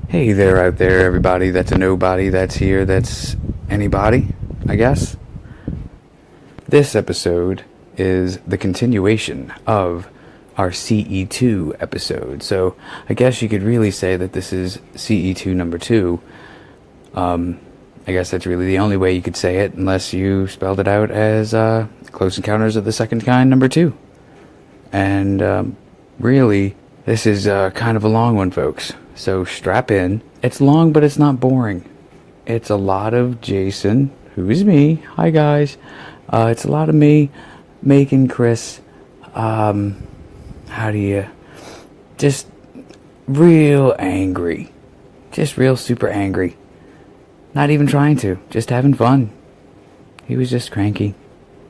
Hey there out there, everybody that's a nobody that's here, that's anybody, I guess. This episode is the continuation of our CE2 episode, so I guess you could really say that this is CE2 number 2. I guess that's really the only way you could say it, unless you spelled it out as Close Encounters of the Second Kind number 2. And really, this is kind of a long one, folks. So strap in. It's long, but it's not boring. It's a lot of Jason, who is me. Hi, guys. It's a lot of me making Chris, just real angry. Just real super angry. Not even trying to. Just having fun. He was just cranky.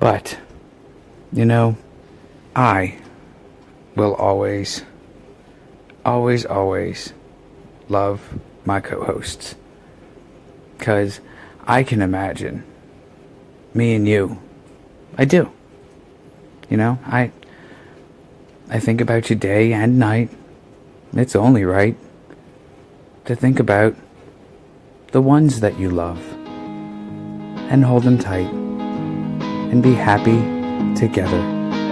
But, I will always love my co-hosts, because I can imagine me and you. I do. I think about you day and night. It's only right to think about the ones that you love and hold them tight and be happy together.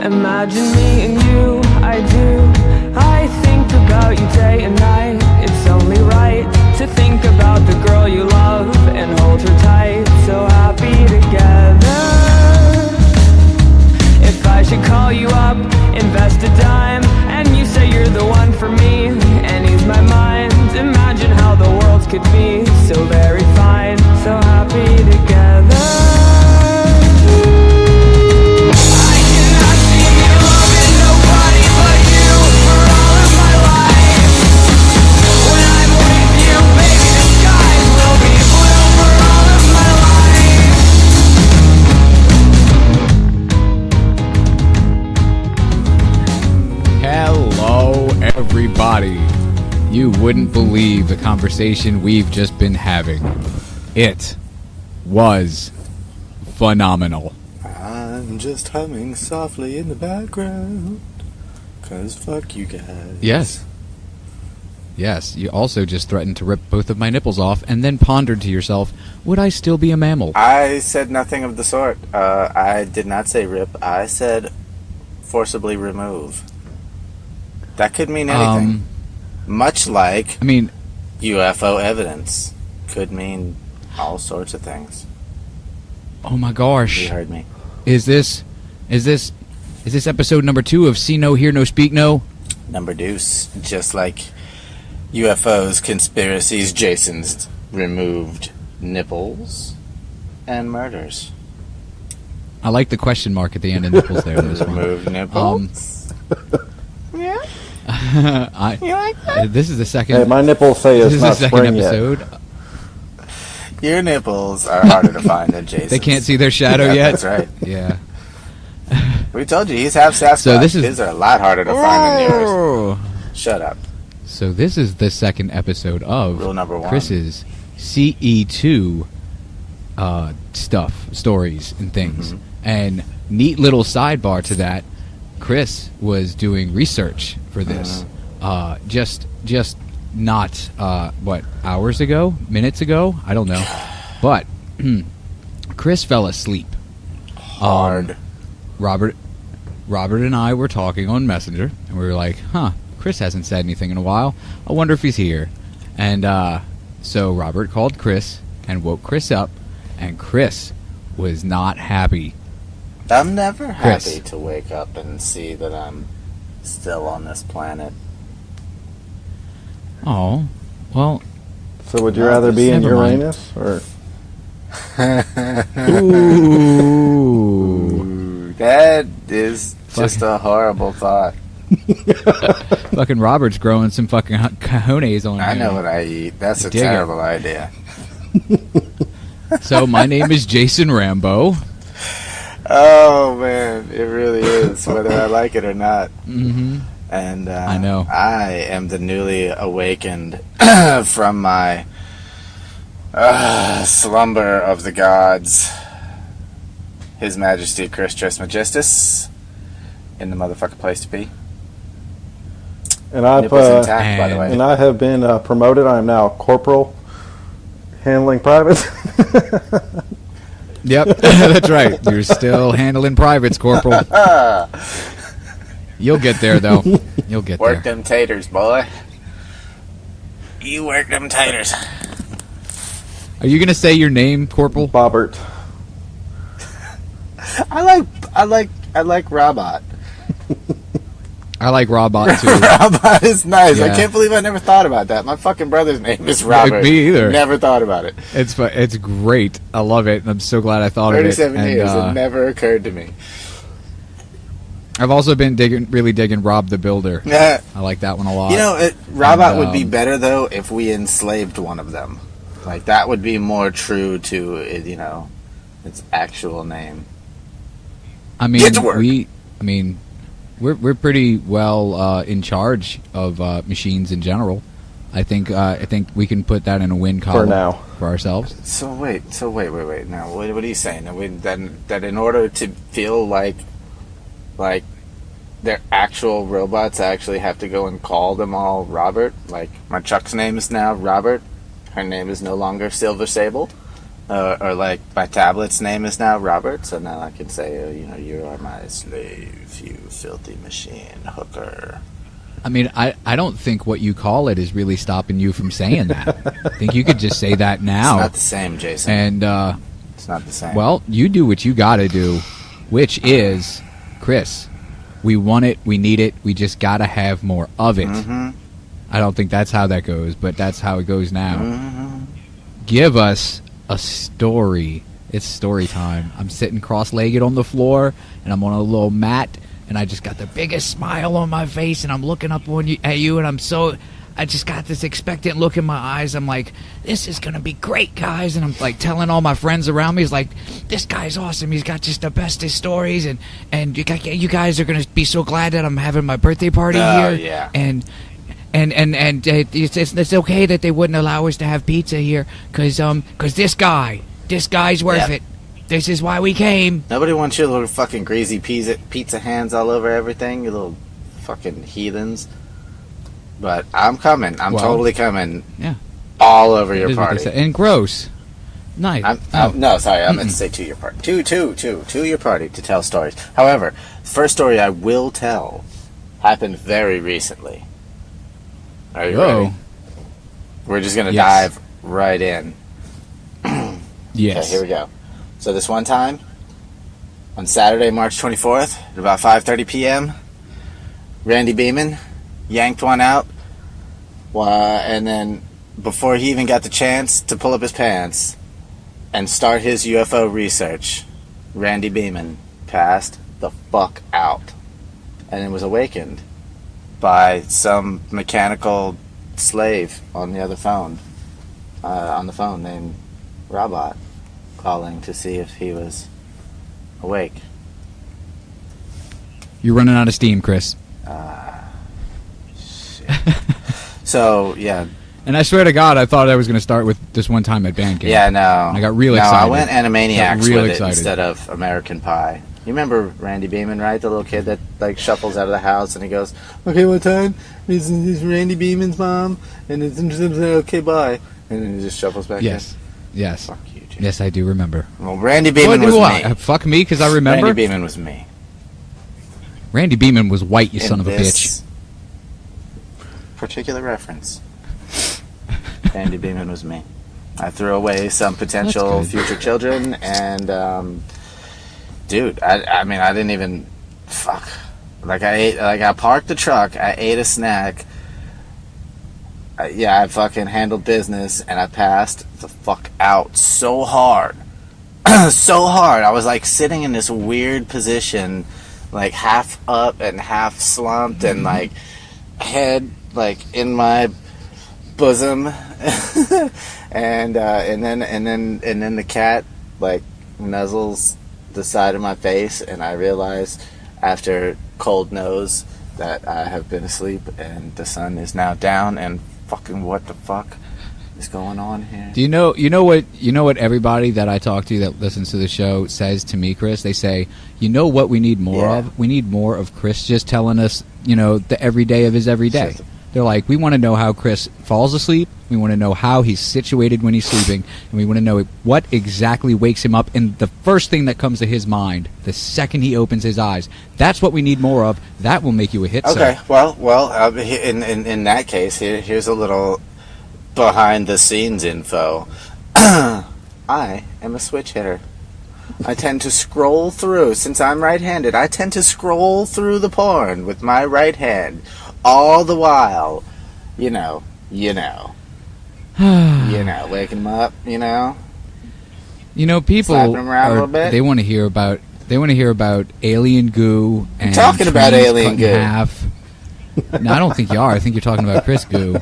Imagine me and you, I do. I think about you day and night. It's only right to think about the girl you love and hold her tight. So happy together. If I should call you up, invest a dime, and you say you're the one for me, and ease my mind. Imagine how the world could be so very fine. So happy together. Everybody, you wouldn't believe the conversation we've just been having. It was phenomenal. I'm just humming softly in the background, 'cause fuck you guys. Yes, you also just threatened to rip both of my nipples off and then pondered to yourself, would I still be a mammal? I said nothing of the sort. I did not say rip. I said forcibly remove. That could mean anything. Much like UFO evidence could mean all sorts of things. Oh my gosh. You heard me. Is this episode number 2 of See No, Hear No, Speak No? Number deuce. Just like UFOs, conspiracies, Jason's removed nipples, and murders. I like the question mark at the end of nipples there. Removed nipples? Yeah. You like that? This is the second. Hey, my nipples say it's not This is the second spring episode. yet. Your nipples are harder to find than Jason's. They can't see their shadow yet. That's right. Yeah. We told you, he's half Sasquatch. So His are a lot harder to find than yours. Shut up. So this is the second episode of Rule number 1. Chris's CE2 stories and things. Mm-hmm. And neat little sidebar to that, Chris was doing research for this. Just not hours ago, minutes ago, I don't know. But Chris fell asleep. Hard. Robert and I were talking on Messenger, and we were like, Chris hasn't said anything in a while. I wonder if he's here. And so Robert called Chris and woke Chris up, and Chris was not happy. I'm never Chris. happy to wake up and see that I'm still on this planet. Oh, well. So would you rather be in Never mind. Uranus or? Ooh. That is just a horrible thought. Fucking Robert's growing some fucking cojones on I me. know what I eat. That's a Dig it. terrible idea. So my name is Jason Rambo. Oh man, it really is, whether I like it or not. Mm-hmm. And I know. I am the newly awakened from my slumber of the gods, His Majesty Chris Trismegistus, in the motherfucking place to be. And I've Nipples intact, by the way. and I have been promoted. I am now corporal, handling privates. Yep, that's right. You're still handling privates, Corporal. You'll get there, though. You'll get there. Work them taters, boy. You work them taters. Are you gonna say your name, Corporal? Bobbert. I like Robot. I like Robot too. Robot is nice. I Yeah. can't believe I never thought about that. My fucking brother's name is Robert. Me either. Never thought about it. It's great. I love it, and I'm so glad I thought of it. 37 years. And, It never occurred to me. I've also been really digging Rob the Builder. Yeah. I like that one a lot. You know, Robot And, would be better, though, if we enslaved one of them. Like, that would be more true to, its actual name. I mean, Get to work. we're pretty well in charge of machines in general. I think we can put that in a win column For now. for ourselves. So wait. Now, what are you saying? That in order to feel like they're actual robots, I actually have to go and call them all Robert? Like, my Chuck's name is now Robert. Her name is no longer Silver Sable. Or like, my tablet's name is now Robert, so now I can say, you are my slave, you filthy machine hooker. I mean, I don't think what you call it is really stopping you from saying that. I think you could just say that now. It's not the same, Jason. And, it's not the same. well, you do what you gotta do, which is, Chris, we want it, we need it, we just gotta have more of it. Mm-hmm. I don't think that's how that goes, but that's how it goes now. Mm-hmm. Give us a story. It's story time. I'm sitting cross-legged on the floor, and I'm on a little mat, and I just got the biggest smile on my face, and I'm looking up at you, and I just got this expectant look in my eyes. I'm like, this is gonna be great, guys. And I'm like telling all my friends around me, he's like, this guy's awesome. He's got just the bestest stories, and you guys are gonna be so glad that I'm having my birthday party here. Yeah. And it's okay that they wouldn't allow us to have pizza here, cause this guy's worth Yep. it. This is why we came. Nobody wants your little fucking greasy pizza hands all over everything, you little fucking heathens. But I'm coming. I'm totally coming. Yeah. All over It your is what they party. say. And gross. Nice. No, sorry. I meant to say to your party. To your party to tell stories. However, the first story I will tell happened very recently. Are you ready? We're just going to dive right in. Yes. Okay, here we go. So this one time, on Saturday, March 24th, at about 5:30 p.m., Randy Beeman yanked one out, and then before he even got the chance to pull up his pants and start his UFO research, Randy Beeman passed the fuck out and was awakened by some mechanical slave on the phone named Robot, calling to see if he was awake. You're running out of steam, Chris. Shit. So, yeah. And I swear to God, I thought I was going to start with this one time at band camp. Yeah, no. I got real No, excited. I went Animaniacs Got real with excited. it instead of American Pie. You remember Randy Beeman, right? The little kid that like shuffles out of the house and he goes, "Okay, what time? Is Randy Beeman's mom?" And it's okay, bye. And then he just shuffles back Yes. Yes. in. Fuck you, Jim. Yes, I do remember. Well, Randy Beeman was me. Fuck me, because I remember. Randy Beeman was me. Randy Beeman was white, you In son of a bitch. this particular reference, Randy Beeman was me. I threw away some potential That's good. future children, and dude, I mean, I didn't even fuck. I parked the truck. I ate a snack. I fucking handled business, and I passed the fuck out so hard, so hard. I was like sitting in this weird position, like half up and half slumped, and like head like in my bosom, and then the cat like nuzzles the side of my face, and I realize after cold nose that I have been asleep and the sun is now down, and fucking what the fuck. is going on here? Do you know what everybody that I talk to that listens to the show says to me, Chris? They say, you know what we need more of? We need more of Chris just telling us, the everyday of his everyday. They're like, we want to know how Chris falls asleep. We want to know how he's situated when he's sleeping. And we want to know what exactly wakes him up. And the first thing that comes to his mind, the second he opens his eyes, that's what we need more of. That will make you a hit. Okay, well, in that case, here's a little behind-the-scenes info. I am a switch hitter. I tend to scroll through, since I'm right-handed, I tend to scroll through the porn with my right hand. All the while, waking them up, people slapping them around a little bit. They want to hear about alien goo and I'm talking about trees alien cut goo. in half. No, I don't think you are. I think you're talking about Chris goo.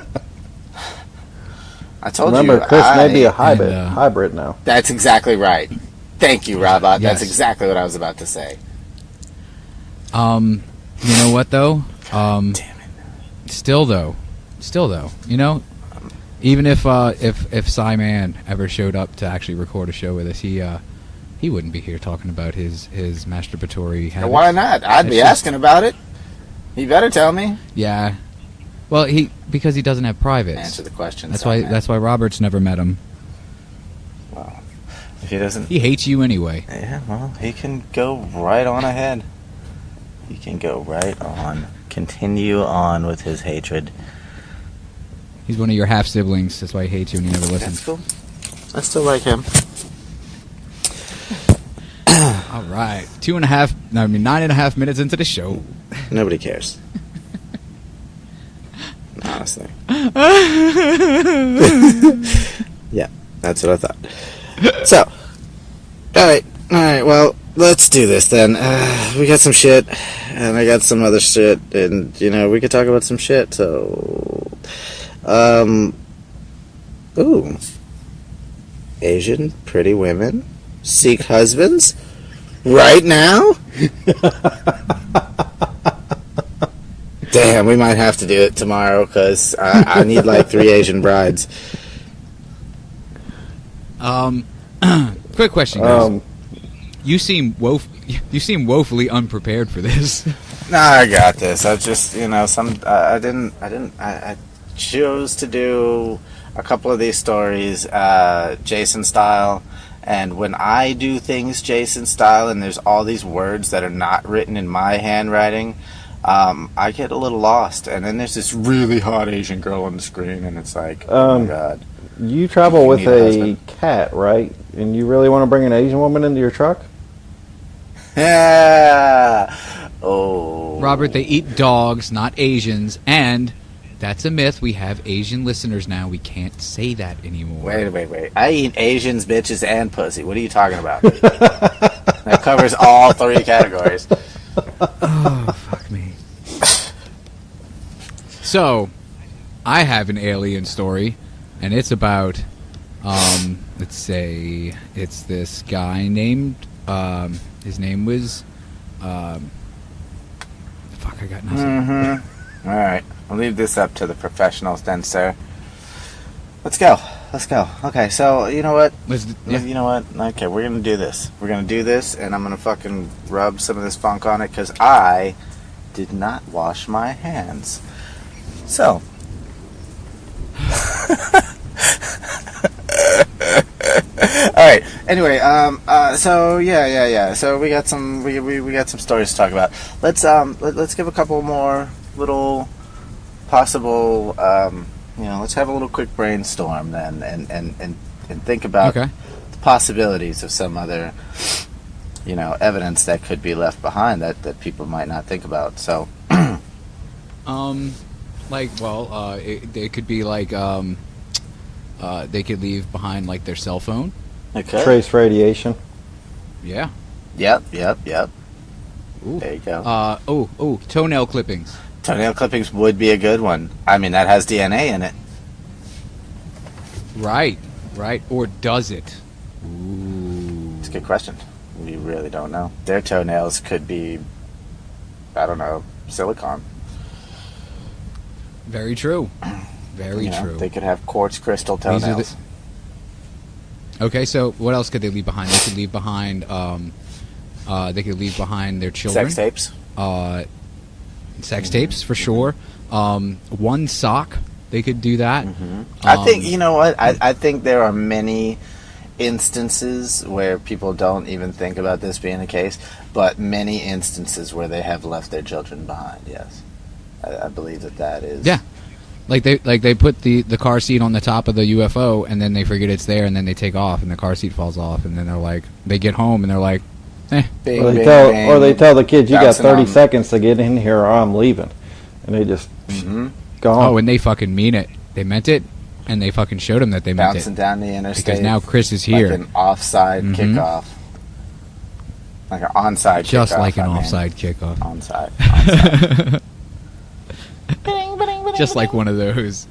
I told Remember, you. Chris may be a hybrid now. That's exactly right. Thank you, Robot. Yes. That's exactly what I was about to say. You know what though? Damn it. Still though, even if Simon ever showed up to actually record a show with us, he wouldn't be here talking about his masturbatory habits. Why not? I'd be asking about it. You better tell me. Yeah. Well, because he doesn't have privates. Answer the question. That's why Robert's never met him. Well, if he doesn't, he hates you anyway. Yeah. Well, he can go right on ahead. He can go right on. Continue on with his hatred. He's one of your half siblings. That's why he hates you and he never listens. That's cool. I still like him. All right, 9.5 minutes into the show. Nobody cares. Honestly. Yeah, that's what I thought. So, all right. Well, let's do this then. We got some shit, and I got some other shit, and we could talk about some shit. So, Asian pretty women seek husbands right now. Damn, we might have to do it tomorrow because I need like 3 Asian brides. Quick question, guys. You seem woefully unprepared for this. Nah, I got this. I just, I chose to do a couple of these stories, Jason style. And when I do things Jason style and there's all these words that are not written in my handwriting, I get a little lost. And then there's this really hot Asian girl on the screen and it's like, oh my God. You travel with a cat, right? And you really want to bring an Asian woman into your truck? Yeah. Oh. Robert, they eat dogs, not Asians, and that's a myth. We have Asian listeners now. We can't say that anymore. Wait. I eat Asians, bitches, and pussy. What are you talking about? That covers all 3 categories. Oh, fuck me. So, I have an alien story, and it's about, let's say, it's this guy named, his name was, fuck, I got nothing. Mm-hmm. All right. I'll leave this up to the professionals then, sir. Let's go. Okay, so, you know what? You know what? Okay, we're going to do this. And I'm going to fucking rub some of this funk on it, because I did not wash my hands. So. Alright, anyway, so, yeah. So, we got some stories to talk about. Let's give a couple more little possible, let's have a little quick brainstorm then and think about the possibilities of some other, evidence that could be left behind that people might not think about. So, it could be like, they could leave behind like their cell phone. Okay. Trace radiation. Yeah. Yep. Ooh. There you go. Toenail clippings. Toenail clippings would be a good one. I mean, that has DNA in it. Right. Or does it? Ooh. It's a good question. We really don't know. Their toenails could be, I don't know, silicone. Very true. Very true. They could have quartz crystal toenails. Okay, so what else could they leave behind? They could leave behind. They could leave behind their children. Sex tapes. Sex tapes for sure. One sock. They could do that. I think you know what. I think there are many instances where people don't even think about this being the case, but many instances where they have left their children behind. Yes, I believe that is. Yeah. Like they put the car seat on the top of the UFO and then they forget it's there and then they take off and the car seat falls off and then they get home and they're like, eh. Bing, or they tell the kids, you got 30 seconds to get in here or I'm leaving. And they just go home. Oh, and they fucking mean it. They meant it and they fucking showed them that they meant it. Bouncing down the interstate. Because now Chris is here. Like an offside kickoff. Like an onside kickoff. Just like an offside kickoff. Onside. Just like one of those.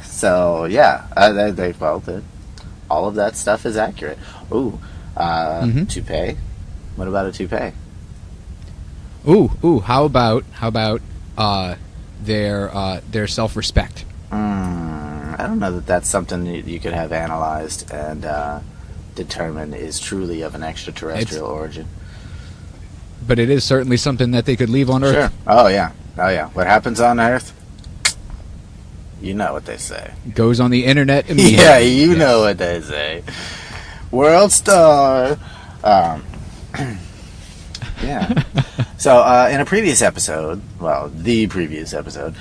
So yeah, all of that stuff is accurate. Ooh, toupee. What about a toupee? Ooh. How about their self-respect? I don't know that that's something you could have analyzed and determine is truly of an extraterrestrial origin. But it is certainly something that they could leave on Earth. Sure. Oh yeah. What happens on Earth? You know what they say. Goes on the internet immediately. Yeah, you know what they say. World star. Yeah. So, in a previous episode, the previous episode,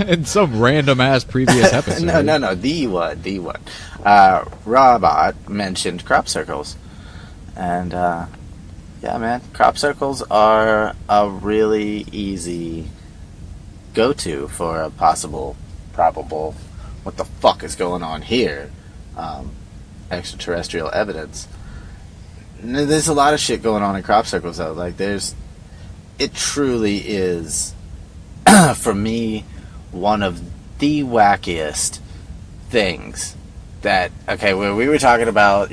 in some random ass previous episode. No, the one. Robot mentioned crop circles. And, yeah, man, crop circles are a really easy go-to for a possible, probable, what the fuck is going on here, extraterrestrial evidence. There's a lot of shit going on in crop circles, though. Like, it truly is, for me, one of the wackiest things that, okay, where we were talking about,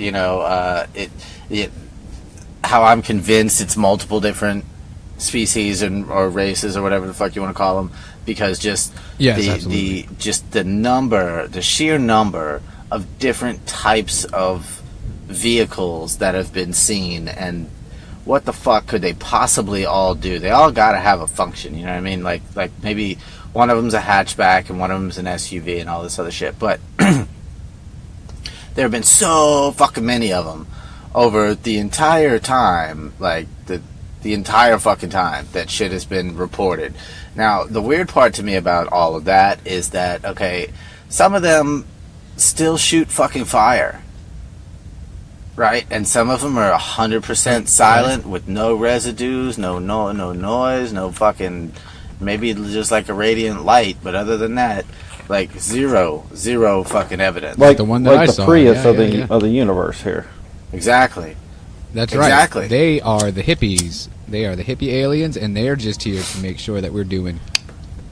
how I'm convinced it's multiple different species or races or whatever the fuck you want to call them, because just the sheer number of different types of vehicles that have been seen, and what the fuck could they possibly all do? They all gotta have a function, you know what I mean? Like maybe one of them's a hatchback and one of them's an SUV and all this other shit, but there have been so fucking many of them over the entire time, like the entire fucking time that shit has been reported. Now, the weird part to me about all of that is that, okay, some of them still shoot fucking fire, right? And some of them are 100% silent with no residues, no noise, no fucking, maybe just like a radiant light, but other than that, like zero fucking evidence. Like the one that I saw. Prius of the universe here. Exactly. That's right. Exactly. They are the hippies. They are the hippie aliens, and they're just here to make sure that we're doing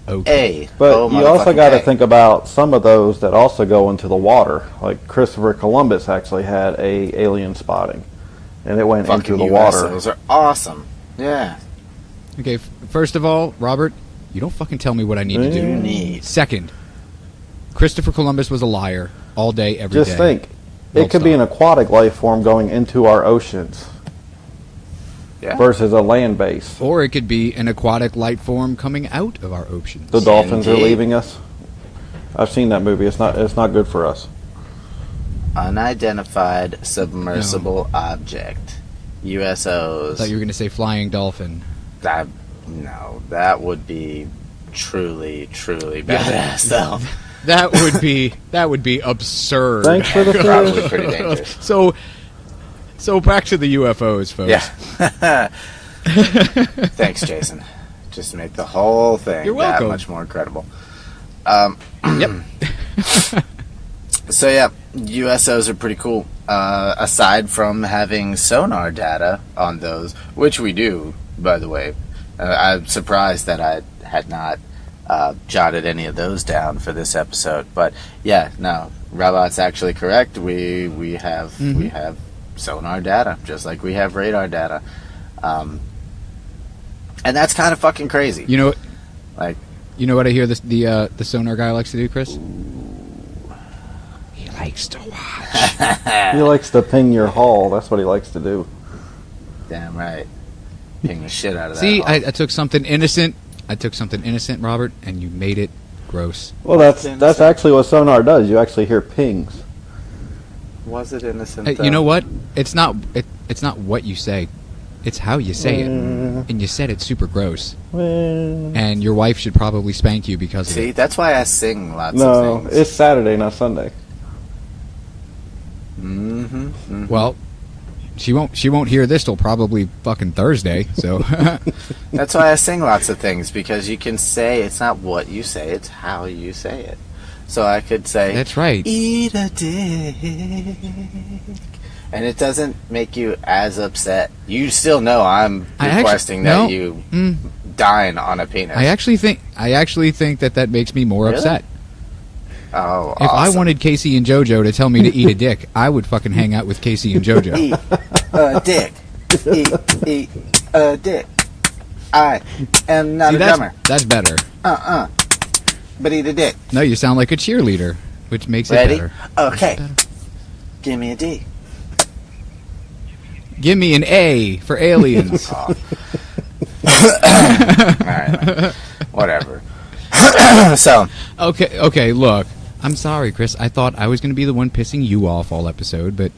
okay. But you also got to think about some of those that also go into the water. Like Christopher Columbus actually had a alien spotting, and it went into the water. Those are awesome. Yeah. Okay, first of all, Robert, you don't fucking tell me what I need to do. Second, Christopher Columbus was a liar all day, every day. Just think. It could be an aquatic life form going into our oceans versus a land base. Or it could be an aquatic life form coming out of our oceans. The dolphins are leaving us. I've seen that movie. It's not good for us. Unidentified submersible object. USOs. I thought you were going to say flying dolphin. That would be truly badass, though. That would be absurd. Thanks for the probably pretty dangerous. So back to the UFOs, folks. Yeah. Thanks, Jason. Just to make the whole thing that much more incredible. Yep. So yeah, USOs are pretty cool. Aside from having sonar data on those, which we do, by the way, I'm surprised that I had not jotted any of those down for this episode, but yeah, no, Robot's actually correct. We have sonar data, just like we have radar data, and that's kind of fucking crazy. You know, like You know what I hear the sonar guy likes to do, Chris? He likes to watch. He likes to ping your hull. That's what he likes to do. Damn right. Ping the shit out of that. See, hull. I took something innocent. Robert, and you made it gross. Well, that's actually what sonar does. You actually hear pings. Was it innocent? You know what? It's not what you say. It's how you say it. And you said it super gross. And your wife should probably spank you because of it. See, that's why I sing lots of No, things. it's Saturday, not Sunday. Mm-hmm. Well, she won't hear this till probably fucking Thursday, so... That's why I sing lots of things, because you can say it's not what you say, it's how you say it. So I could say... That's right. Eat a dick. And it doesn't make you as upset. You still know I'm requesting that you dine on a penis. I actually think that makes me more upset. Oh, if awesome. I wanted Casey and JoJo to tell me to eat a dick, I would fucking hang out with Casey and JoJo. Eat a dick. Eat a dick. I am not a drummer. That's better. But eat a dick. No, you sound like a cheerleader, which makes Ready? it better. Okay. Give me a D. Give me an A for aliens. All right. Whatever. So. Okay, look. I'm sorry, Chris. I thought I was going to be the one pissing you off all episode, but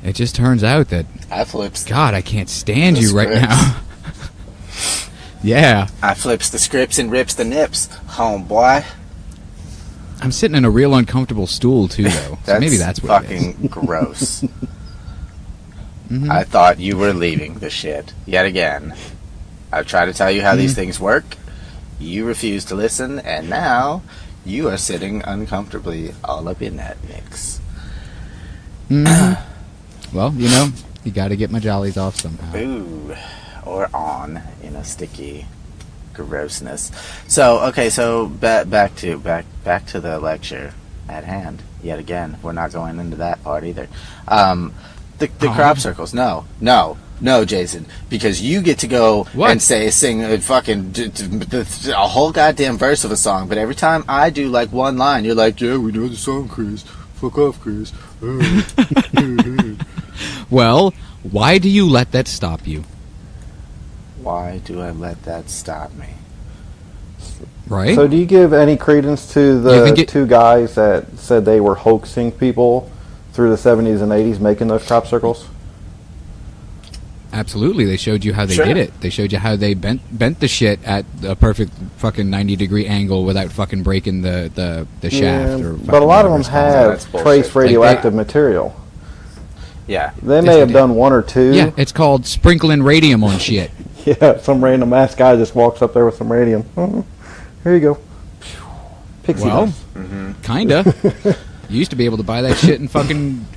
it just turns out that... I flips. God, I can't stand you right scripts. now. Yeah. I flips the scripts and rips the nips, homeboy. I'm sitting in a real uncomfortable stool, too, though. So maybe that's what it is. Fucking gross. I thought you were leaving the shit yet again. I've tried to tell you how these things work. You refuse to listen, and now you are sitting uncomfortably all up in that mix. Well, you got to get my jollies off somehow. Ooh, or on in a sticky grossness. So, okay, so back to the lecture at hand. Yet again, we're not going into that part either. The crop circles. No, Jason, because you get to go and sing a fucking a whole goddamn verse of a song, but every time I do like one line, you're like, yeah, we know the song, Chris. Fuck off, Chris. Well, why do you let that stop you? Why do I let that stop me? Right? So do you give any credence to the two guys that said they were hoaxing people through the 70s and 80s making those crop circles? Absolutely. They showed you how they did it. They showed you how they bent the shit at a perfect fucking 90-degree angle without fucking breaking the shaft. Or but a lot of them have trace radioactive material. Yeah. They may have done one or two. Yeah, it's called sprinkling radium on shit. Yeah, some random ass guy just walks up there with some radium. Here you go. Pixie dust. Kinda. You used to be able to buy that shit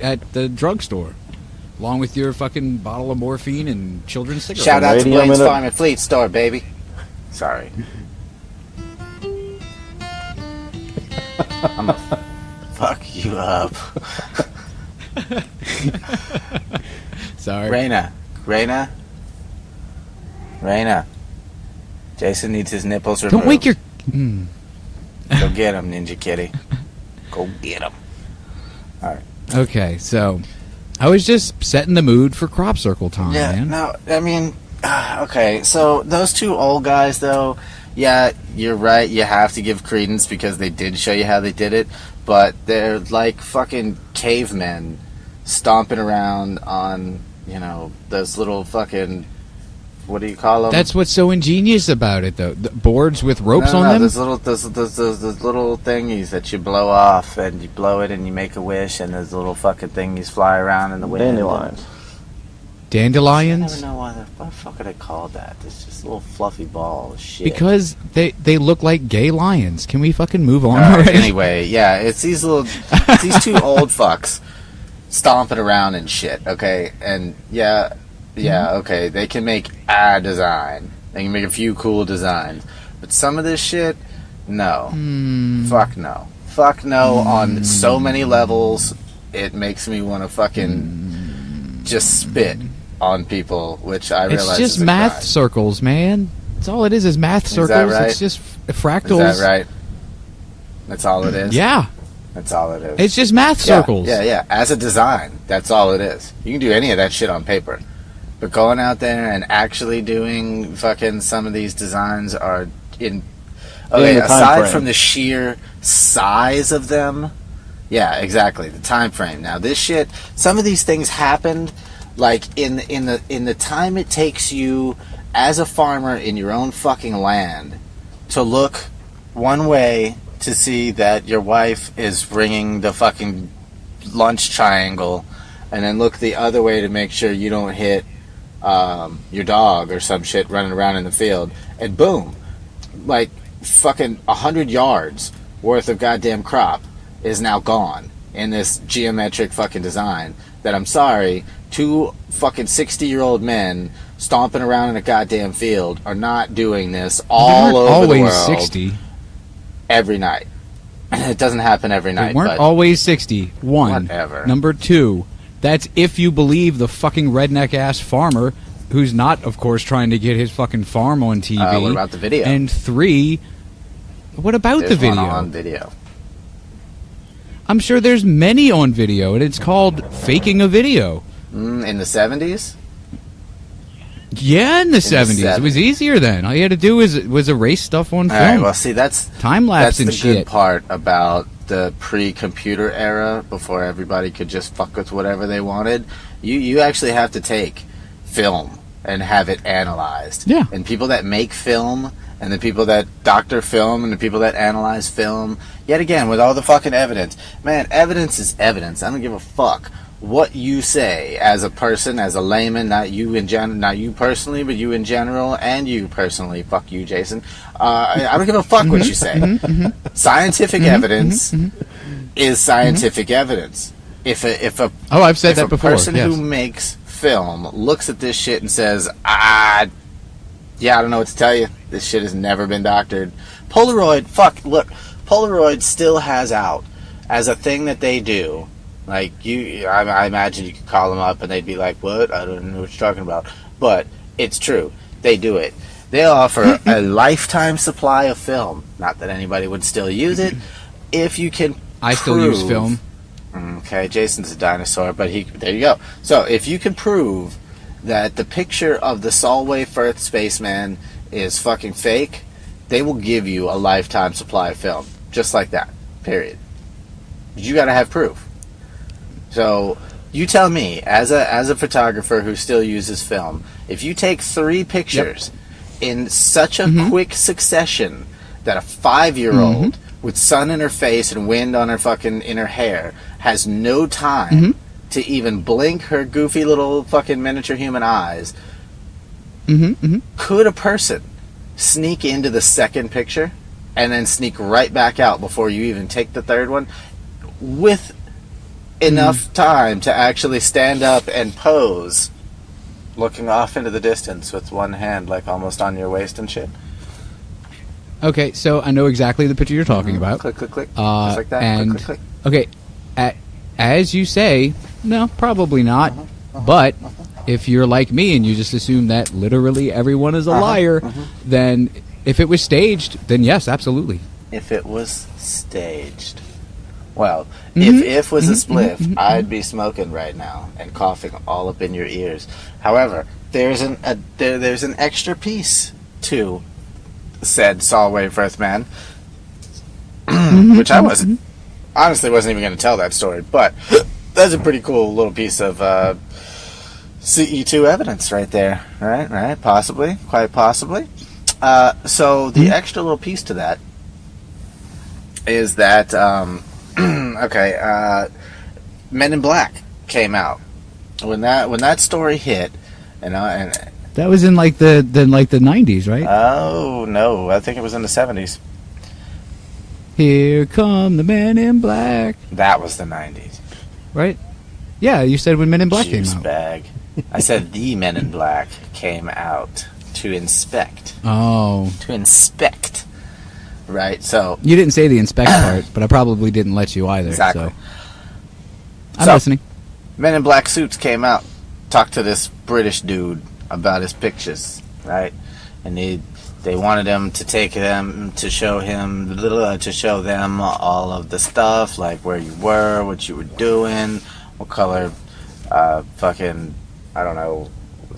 at the drugstore, along with your fucking bottle of morphine and children's cigarettes. Shout out to Blaine's Farm and Fleet Store, baby. Sorry. I'm gonna fuck you up. Sorry. Raina. Jason needs his nipples removed. Don't wake your... Go get him, Ninja Kitty. Go get him. Alright. Okay, so... I was just setting the mood for crop circle time, man. No, I mean... okay, so those two old guys, though... Yeah, you're right, you have to give credence because they did show you how they did it, but they're like fucking cavemen stomping around on, those little fucking... What do you call them? That's what's so ingenious about it, though. The boards with ropes on them? Those little thingies that you blow off, and you blow it and you make a wish, and those little fucking thingies fly around in the wind. Dandelions. Dandelions? I never know why the fuck are they called that? It's just a little fluffy ball of shit. Because they look like gay lions. Can we fucking move on already? Anyway, yeah, it's these two old fucks stomping around and shit, okay? And okay, they can make a design. They can make a few cool designs. But some of this shit, no. Fuck no. Fuck no on so many levels. It makes me want to fucking just spit on people, which I realize it's just is a math crime. circles, man. It's all it is math circles. Is that right? It's just fractals. Is that right? That's all it is? Yeah. That's all it is. It's just math circles. Yeah. As a design, that's all it is. You can do any of that shit on paper. But going out there and actually doing fucking some of these designs are in... Okay, aside from the sheer size of them... Yeah, exactly. The time frame. Now, this shit... Some of these things happened, like, in the time it takes you, as a farmer in your own fucking land, to look one way to see that your wife is ringing the fucking lunch triangle, and then look the other way to make sure you don't hit your dog or some shit running around in the field, and boom, like fucking 100 yards worth of goddamn crop is now gone in this geometric fucking design that, I'm sorry, 2 fucking 60-year-old men stomping around in a goddamn field are not doing this all over the world. Always 60. Every night. It doesn't happen every night. They weren't always 60. One. Whatever. Number 2, that's if you believe the fucking redneck-ass farmer who's not, of course, trying to get his fucking farm on TV. What about the video? And 3, what about the video? One on video. I'm sure there's many on video, and it's called faking a video. In the 70s? Yeah, in the 70s. It was easier then. All you had to do was erase stuff on film. All right, well, see, that's time-lapse and shit. That's the good part about the pre-computer era, before everybody could just fuck with whatever they wanted. You actually have to take film and have it analyzed. Yeah. And people that make film, and the people that doctor film, and the people that analyze film, yet again, with all the fucking evidence. Man, evidence is evidence. I don't give a fuck what you say as a person, as a layman, not you personally, but you in general, and you personally. Fuck you, Jason. I don't give a fuck what you say. Scientific evidence is scientific evidence. If I've said that before. A person who makes film looks at this shit and says, I don't know what to tell you. This shit has never been doctored. Polaroid still has out as a thing that they do. Like, I imagine you could call them up and they'd be like, what? I don't know what you're talking about. But it's true. They do it. They offer a lifetime supply of film. Not that anybody would still use it. If you can I still use film. Okay, Jason's a dinosaur, but there you go. So, if you can prove that the picture of the Solway Firth spaceman is fucking fake, they will give you a lifetime supply of film. Just like that. Period. You gotta have proof. So, you tell me, as a photographer who still uses film, if you take 3 pictures in such a quick succession that a 5-year-old with sun in her face and wind on her fucking in her hair has no time to even blink her goofy little fucking miniature human eyes, could a person sneak into the second picture and then sneak right back out before you even take the third one with enough time to actually stand up and pose, looking off into the distance with one hand like almost on your waist and shit? Okay, so I know exactly the picture you're talking about. Click, click, click. Just like that. And, click, click, click. Okay, as you say, no, probably not. But if you're like me and you just assume that literally everyone is a liar, then if it was staged, then yes, absolutely. If it was staged. Well, if was a spliff, I'd be smoking right now and coughing all up in your ears. However, there's an extra piece to said Solway Firth man, which I honestly wasn't even going to tell that story, but that's a pretty cool little piece of CE2 evidence right there, right? Possibly, quite possibly. So the extra little piece to that is that Men in Black came out when that story hit, and that was in like the 90s, right? Oh no, I think it was in the 70s. Here come the Men in Black. That was the 90s, right? Yeah, you said when Men in Black came out. Bag. I said the Men in Black came out to inspect. Oh, to inspect. Right, so you didn't say the inspect part, but I probably didn't let you either. Exactly. So. I'm listening. Men in Black suits came out, talked to this British dude about his pictures, right? And they wanted him to take them to show them all of the stuff, like where you were, what you were doing, what color, fucking, I don't know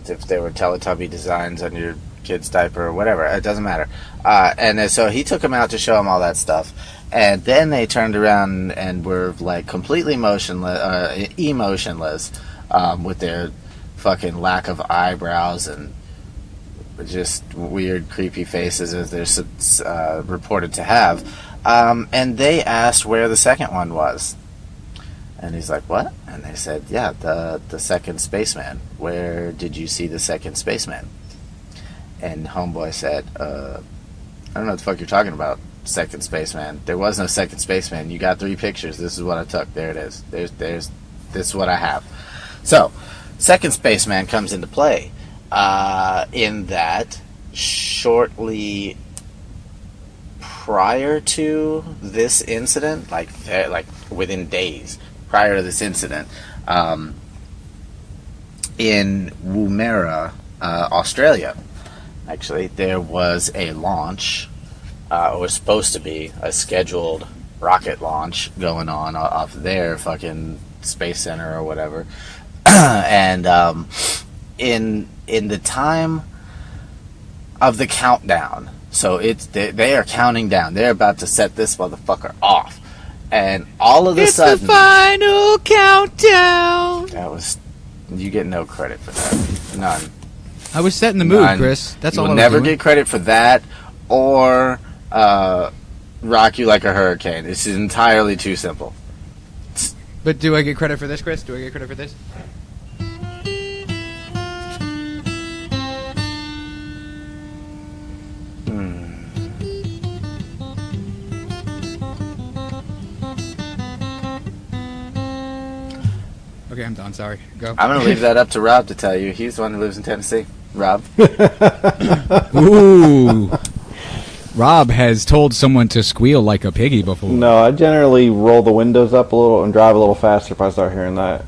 if there were Teletubby designs on your kid's diaper or whatever. It doesn't matter. And so he took him out to show him all that stuff. And then they turned around and were like completely emotionless, with their fucking lack of eyebrows and just weird, creepy faces as they're reported to have. And they asked where the second one was. And he's like, what? And they said, yeah, the second spaceman. Where did you see the second spaceman? And Homeboy said, I don't know what the fuck you're talking about, second spaceman. There was no second spaceman. You got 3 pictures. This is what I took. There it is. This is what I have. So, second spaceman comes into play. In that, shortly prior to this incident, like within days prior to this incident, in Woomera, Australia, actually, there was a launch, or was supposed to be a scheduled rocket launch going on off their fucking space center or whatever. And in the time of the countdown, so they are counting down. They're about to set this motherfucker off, and all of a sudden, it's the final countdown. That was, you get no credit for that. None. I was setting the mood, None. Chris. That's all. You'll I was never doing. get credit for that, or rock you like a hurricane. It's entirely too simple. But do I get credit for this, Chris? Do I get credit for this? Okay, I'm done. Sorry. Go. I'm going to leave that up to Rob to tell you. He's the one who lives in Tennessee. Rob? Ooh. Rob has told someone to squeal like a piggy before. No, I generally roll the windows up a little and drive a little faster if I start hearing that.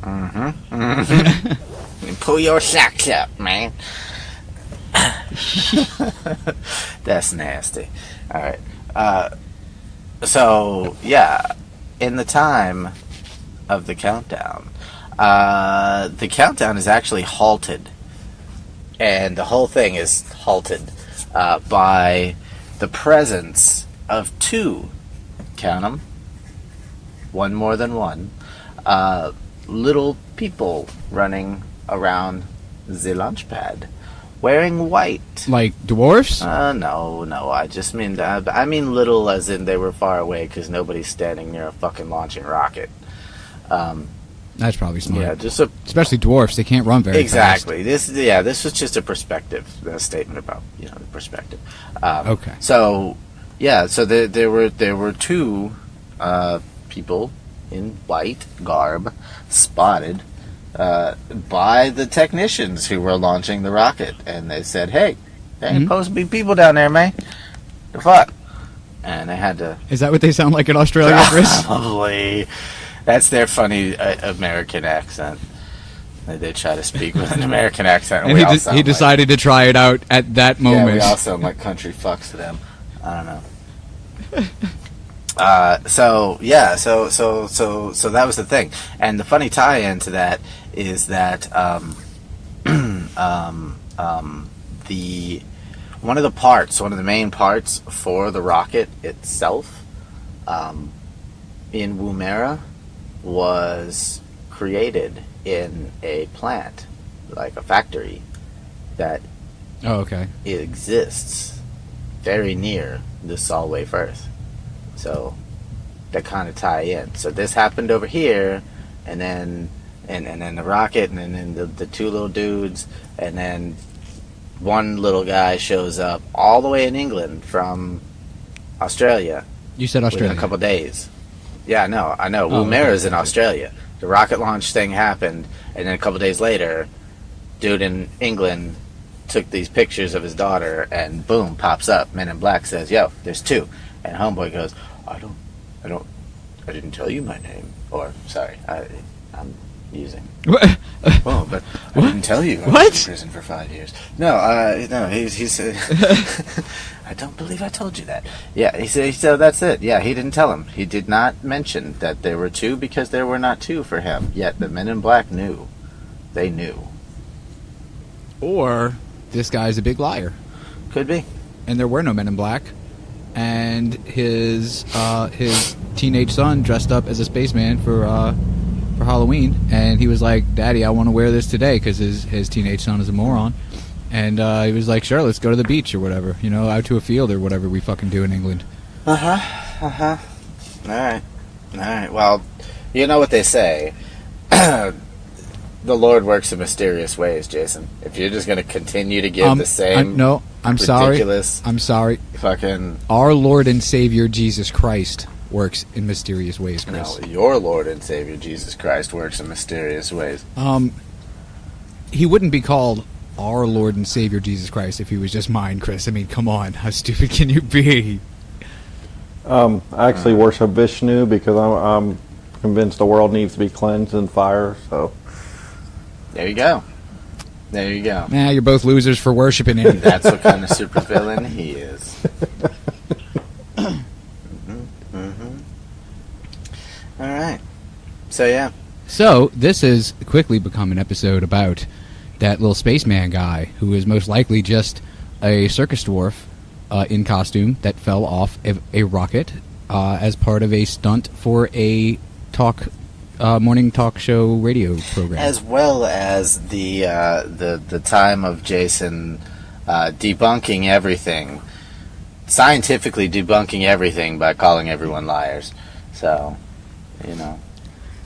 Mm-hmm. Mm-hmm. Pull your socks up, man. That's nasty. All right. So, yeah, in the time of the countdown is actually halted. And the whole thing is halted by the presence of 2, count 'em, one more than one, little people running around the launch pad, wearing white. Like dwarfs? No. I just mean I mean little, as in they were far away, because nobody's standing near a fucking launching rocket. That's probably smart. Yeah, just especially dwarfs. They can't run very exactly. fast. This was just a perspective, a statement about the perspective. Okay. So there were 2 people in white garb spotted by the technicians who were launching the rocket, and they said, "Hey, there ain't supposed to be people down there, man. The fuck?" And they had to. Is that what they sound like in Australia, Chris? Probably. That's their funny American accent. They try to speak with an American accent, and he decided to try it out at that moment. Yeah, we all sound like country fucks to them. I don't know. So that was the thing, and the funny tie-in to that is that one of the main parts for the rocket itself, in Woomera, was created in a plant, like a factory, that exists very near the Solway Firth. So that kind of tie in. So this happened over here, and then the rocket, and then the 2 little dudes, and then one little guy shows up all the way in England from Australia. You said Australia. Within a couple of days. Yeah, I know. Woomera's in Australia. The rocket launch thing happened, and then a couple of days later, dude in England took these pictures of his daughter, and boom, pops up. Men in Black says, "Yo, there's 2." And Homeboy goes, I didn't tell you my name. Or, sorry, using. What? Well, but I didn't tell you I was in prison for 5 years. No, he's I don't believe I told you that. Yeah, he said, so that's it. Yeah, he didn't tell him. He did not mention that there were two because there were not two for him. Yet the men in black knew. They knew. Or this guy's a big liar. Could be. And there were no men in black. And his teenage son dressed up as a spaceman for Halloween, and he was like, "Daddy, I want to wear this today," because his teenage son is a moron. And he was like, "Sure, let's go to the beach or whatever, out to a field or whatever we fucking do in England." All right. Well, you know what they say. The Lord works in mysterious ways, Jason. If you're just going to continue to give the same ridiculous... I'm sorry. Fucking... Our Lord and Savior Jesus Christ works in mysterious ways, Chris. No, your Lord and Savior Jesus Christ works in mysterious ways. He wouldn't be called our Lord and Savior Jesus Christ if he was just mine, Chris. I mean, come on. How stupid can you be? I actually worship Vishnu because I'm convinced the world needs to be cleansed in fire, so... There you go. Nah, you're both losers for worshiping him. That's what kind of supervillain he is. All right. So, yeah. So, this has quickly become an episode about that little spaceman guy who is most likely just a circus dwarf in costume that fell off a rocket as part of a stunt for a morning talk show radio program, as well as the time of Jason debunking everything, scientifically debunking everything by calling everyone liars. So,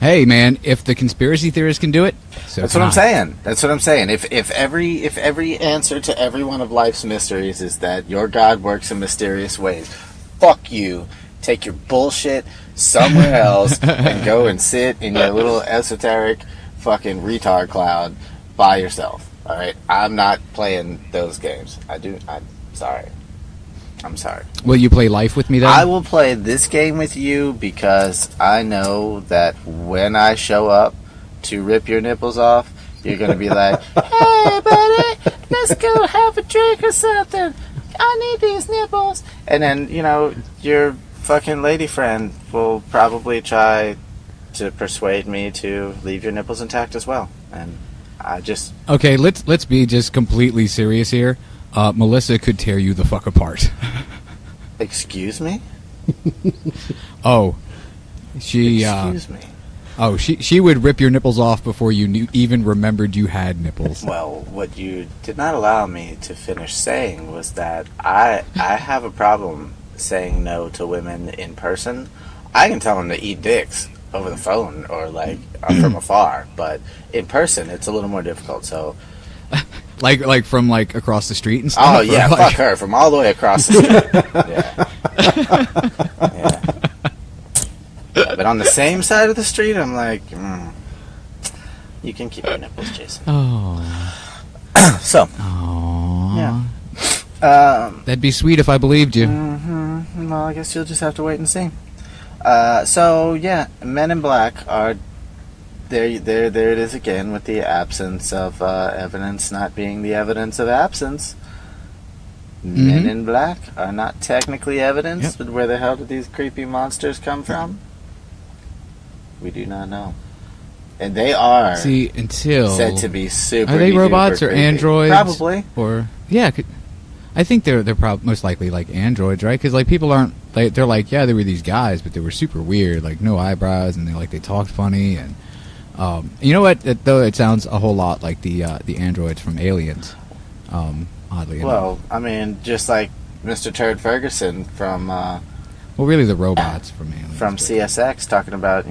Hey, man, if the conspiracy theorists can do it, so that's what I'm saying. That's what I'm saying. If every answer to every one of life's mysteries is that your God works in mysterious ways, fuck you. Take your bullshit somewhere else and go and sit in your little esoteric fucking retard cloud by yourself. All right? I'm not playing those games. I'm sorry. Will you play life with me, then? I will play this game with you because I know that when I show up to rip your nipples off, you're going to be like, "Hey, buddy, let's go have a drink or something. I need these nipples." And then, your fucking lady friend will probably try to persuade me to leave your nipples intact as well. And I just... Okay, let's be just completely serious here. Melissa could tear you the fuck apart. Excuse me? Oh, she... Excuse me? Oh, she would rip your nipples off before you even remembered you had nipples. Well, what you did not allow me to finish saying was that I have a problem saying no to women in person. I can tell them to eat dicks over the phone or from afar, but in person it's a little more difficult. So, like from across the street and stuff. Oh yeah, fuck her from all the way across the street. Yeah. But on the same side of the street, I'm like, you can keep your nipples, Jason. Oh. So. Aww. Yeah. That'd be sweet if I believed you. Mm-hmm. Well, I guess you'll just have to wait and see. So, yeah, Men in Black are... There it is again with the absence of evidence not being the evidence of absence. Mm-hmm. Men in Black are not technically evidence, yep. But where the hell did these creepy monsters come from? We do not know. And they are said to be super. Are they robots or creepy. androids? Probably. Or I think they're most likely androids, right? Because people aren't. They're like, yeah, there were these guys, but they were super weird, no eyebrows, and they talked funny, and you know what? Though it sounds a whole lot like the androids from Aliens. Oddly enough. Well, I mean, just like Mr. Turd Ferguson from. Well, really, the robots from Aliens. From CSX talking about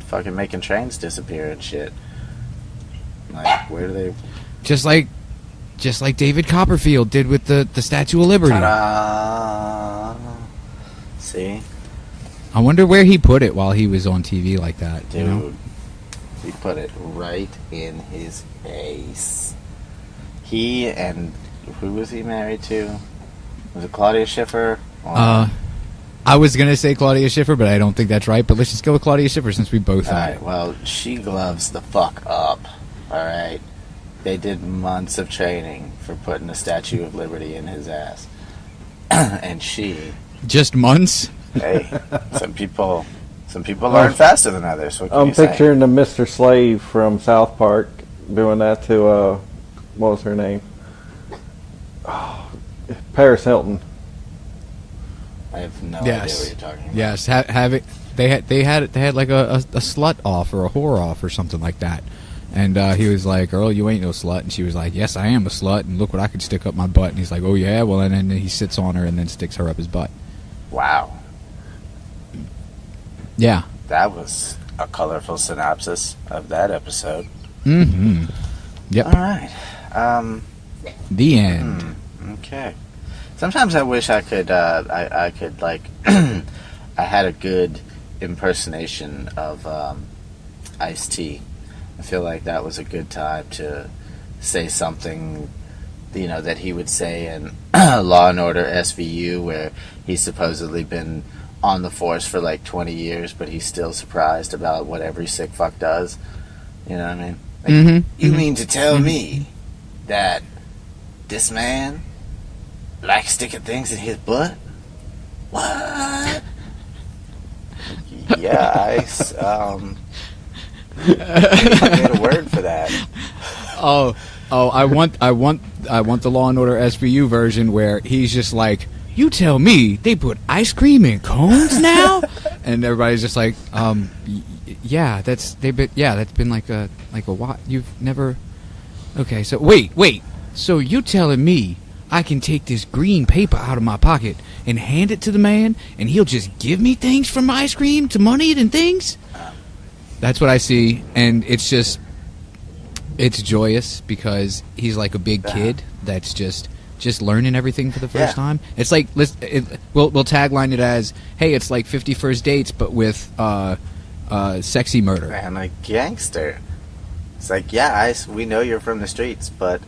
fucking making trains disappear and shit. Where do they? Just like David Copperfield did with the Statue of Liberty. Ta-da! See? I wonder where he put it while he was on TV like that. Dude, he put it right in his face. He and who was he married to? Was it Claudia Schiffer? I was going to say Claudia Schiffer, but I don't think that's right. But let's just go with Claudia Schiffer since we both All are. right, well, she gloves the fuck up. All right? They did months of training for putting the Statue of Liberty in his ass. And she... Just months? Hey, some people learn faster than others. What can I'm you say? picturing the Mr. Slave from South Park doing that to, what was her name? Oh, Paris Hilton. I have no idea what you're talking about. Yes, they had like a slut off or a whore off or something like that, and he was like, "Girl, you ain't no slut," and she was like, "Yes, I am a slut, and look what I could stick up my butt." And he's like, "Oh yeah, well," and then he sits on her and then sticks her up his butt. Wow. Yeah, That was a colorful synopsis of that episode. Mm-hmm. Yep. All right. The end. Okay. Sometimes I wish I could, I could, like, I had a good impersonation of Ice-T. I feel like that was a good time to say something, you know, that he would say in Law and Order SVU, where he's supposedly been on the force for like 20 years, but he's still surprised about what every sick fuck does. You know what I mean? Like, you mean to tell me that this man likes sticking things in his butt? What? Yeah, Ice. I made a word for that. Oh, I want the Law and Order SVU version where he's just like, "You tell me they put ice cream in cones now?" And everybody's just like, yeah, that's been like a what? You've never. Okay, so wait. So you telling me I can take this green paper out of my pocket and hand it to the man, and he'll just give me things from ice cream to money and things? That's what I see, and it's joyous because he's like a big kid that's just learning everything for the first time. It's like we'll tagline it as, "Hey, it's like 50 First Dates, but with sexy murder." Man, like gangster. It's like, yeah, we know you're from the streets, but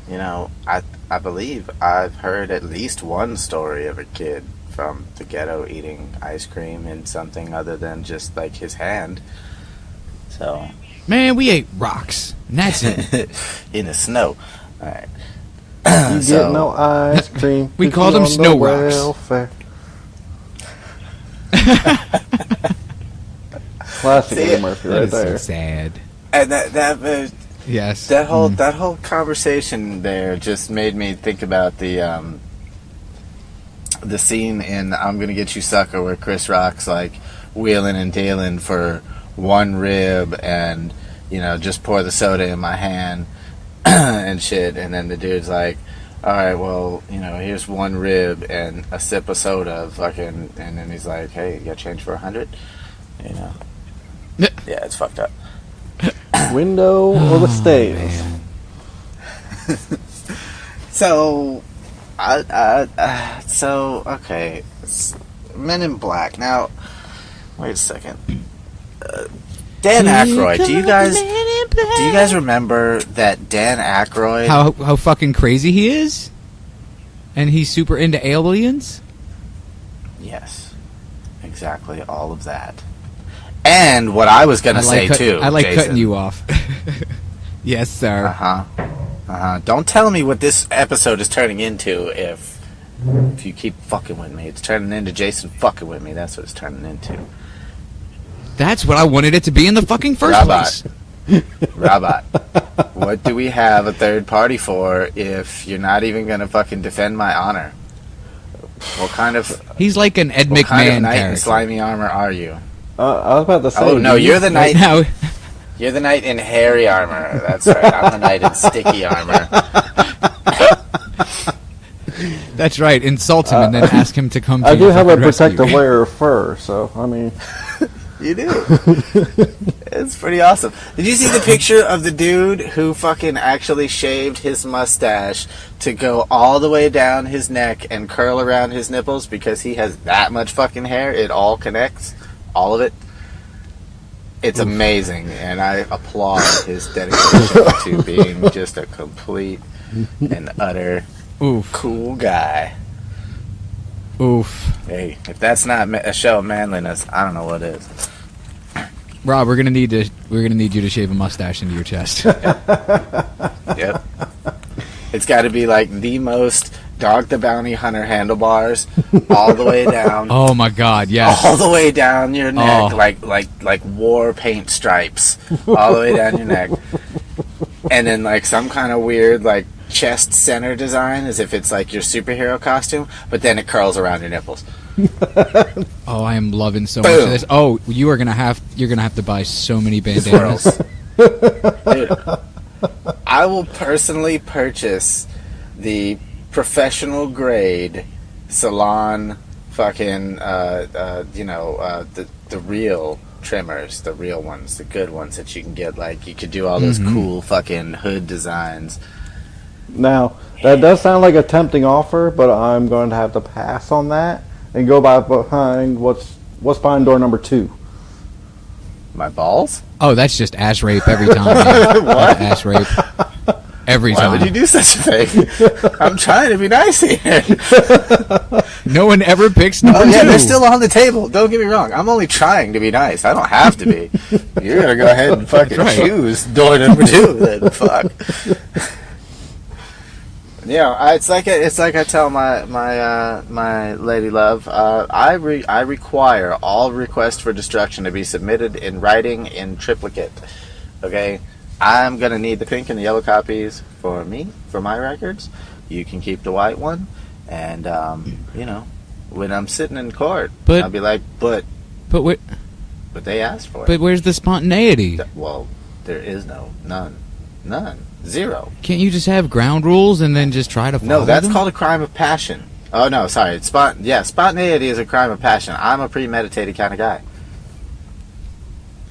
you know, I believe I've heard at least one story of a kid from the ghetto eating ice cream in something other than just like his hand. So, man, we ate rocks, and that's it. In the snow. All right. You get no ice cream. We call them snow rocks. Welfare. Classic Eddie Murphy right there. So sad. And that Yes. that whole conversation there just made me think about the scene in "I'm Gonna Get You Sucker" where Chris Rock's like wheeling and dealing for one rib and, you know, just pour the soda in my hand and shit, and then the dude's like, "All right, well, you know, here's one rib and a sip of soda, fucking," and then he's like, "Hey, you got change for 100?" You know. Yeah, it's fucked up. Window or the stairs. So, okay, Men in Black. Now, wait a second. Dan Aykroyd. Do you guys remember that Dan Aykroyd? How fucking crazy he is, and he's super into aliens. Yes, exactly. All of that. And what I was gonna say too. I like Jason. cutting you off. Yes, sir. Don't tell me what this episode is turning into. If you keep fucking with me, it's turning into Jason fucking with me. That's what it's turning into. That's what I wanted it to be in the fucking first place. Robot, what do we have a third party for if you're not even gonna fucking defend my honor? What kind of? He's like an Ed what McMahon kind of knight in character. slimy armor are you? I was about to say. Oh no, you're the knight. Right now. You're the knight in hairy armor. That's right. I'm the knight in sticky armor. That's right. Insult him and then ask him to come to I do your have a fucking rescue. protective layer of fur, so I mean. You do. It's pretty awesome. Did you see the picture of the dude who fucking actually shaved his mustache to go all the way down his neck and curl around his nipples because he has that much fucking hair? It all connects. All of it. It's amazing, and I applaud his dedication to being just a complete and utter cool guy. Oof. Hey, if that's not a show of manliness, I don't know what is. Rob, we're gonna need you to shave a mustache into your chest. Yep. It's got to be like the most Dog the Bounty Hunter handlebars, all the way down. Oh my God! Yes. All the way down your neck, like war paint stripes, all the way down your neck, and then like some kind of weird like chest center design, as if it's like your superhero costume, but then it curls around your nipples. Oh, I am loving so much of this. Oh, you're gonna have to buy so many bandanas. Dude, I will personally purchase the professional grade salon fucking the real trimmers, the real ones, the good ones that you can get. Like you could do all those cool fucking hood designs. Now that does sound like a tempting offer, but I'm going to have to pass on that and go behind what's behind door number 2. My balls? Oh, that's just ass rape every time. Man. What? Ass rape every time. Why would you do such a thing? I'm trying to be nice here. No one ever picks number 2. Yeah, they're still on the table. Don't get me wrong. I'm only trying to be nice. I don't have to be. You're gonna go ahead and fucking choose door number 2. Then fuck. It's like I tell my lady love. I require all requests for destruction to be submitted in writing in triplicate. Okay, I'm gonna need the pink and the yellow copies for my records. You can keep the white one, and when I'm sitting in court, I'll be like, but they asked for it. But where's the spontaneity? Well, there is none. 0. Can't you just have ground rules and then just try to follow No, that's them? called a crime of passion. Oh, no, sorry. Spontaneity is a crime of passion. I'm a premeditated kind of guy.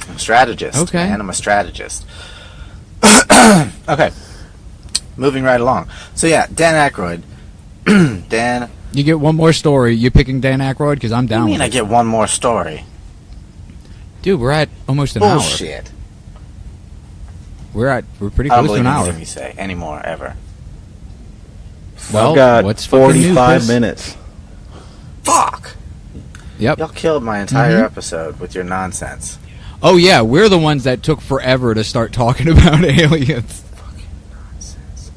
I'm a strategist. Okay. Man, I'm a strategist. Okay. Moving right along. So, yeah, Dan Aykroyd. Dan... You get one more story. You picking Dan Aykroyd? Because I'm down What do you mean with I get one more story? Dude, we're at almost an hour. Bullshit. We're pretty I don't close to believe an hour. anything you say anymore, ever. Well, I've got what's fucking new, 45 Chris? minutes. Fuck! Yep. Y'all killed my entire episode with your nonsense. Oh, yeah, we're the ones that took forever to start talking about aliens. Fucking nonsense.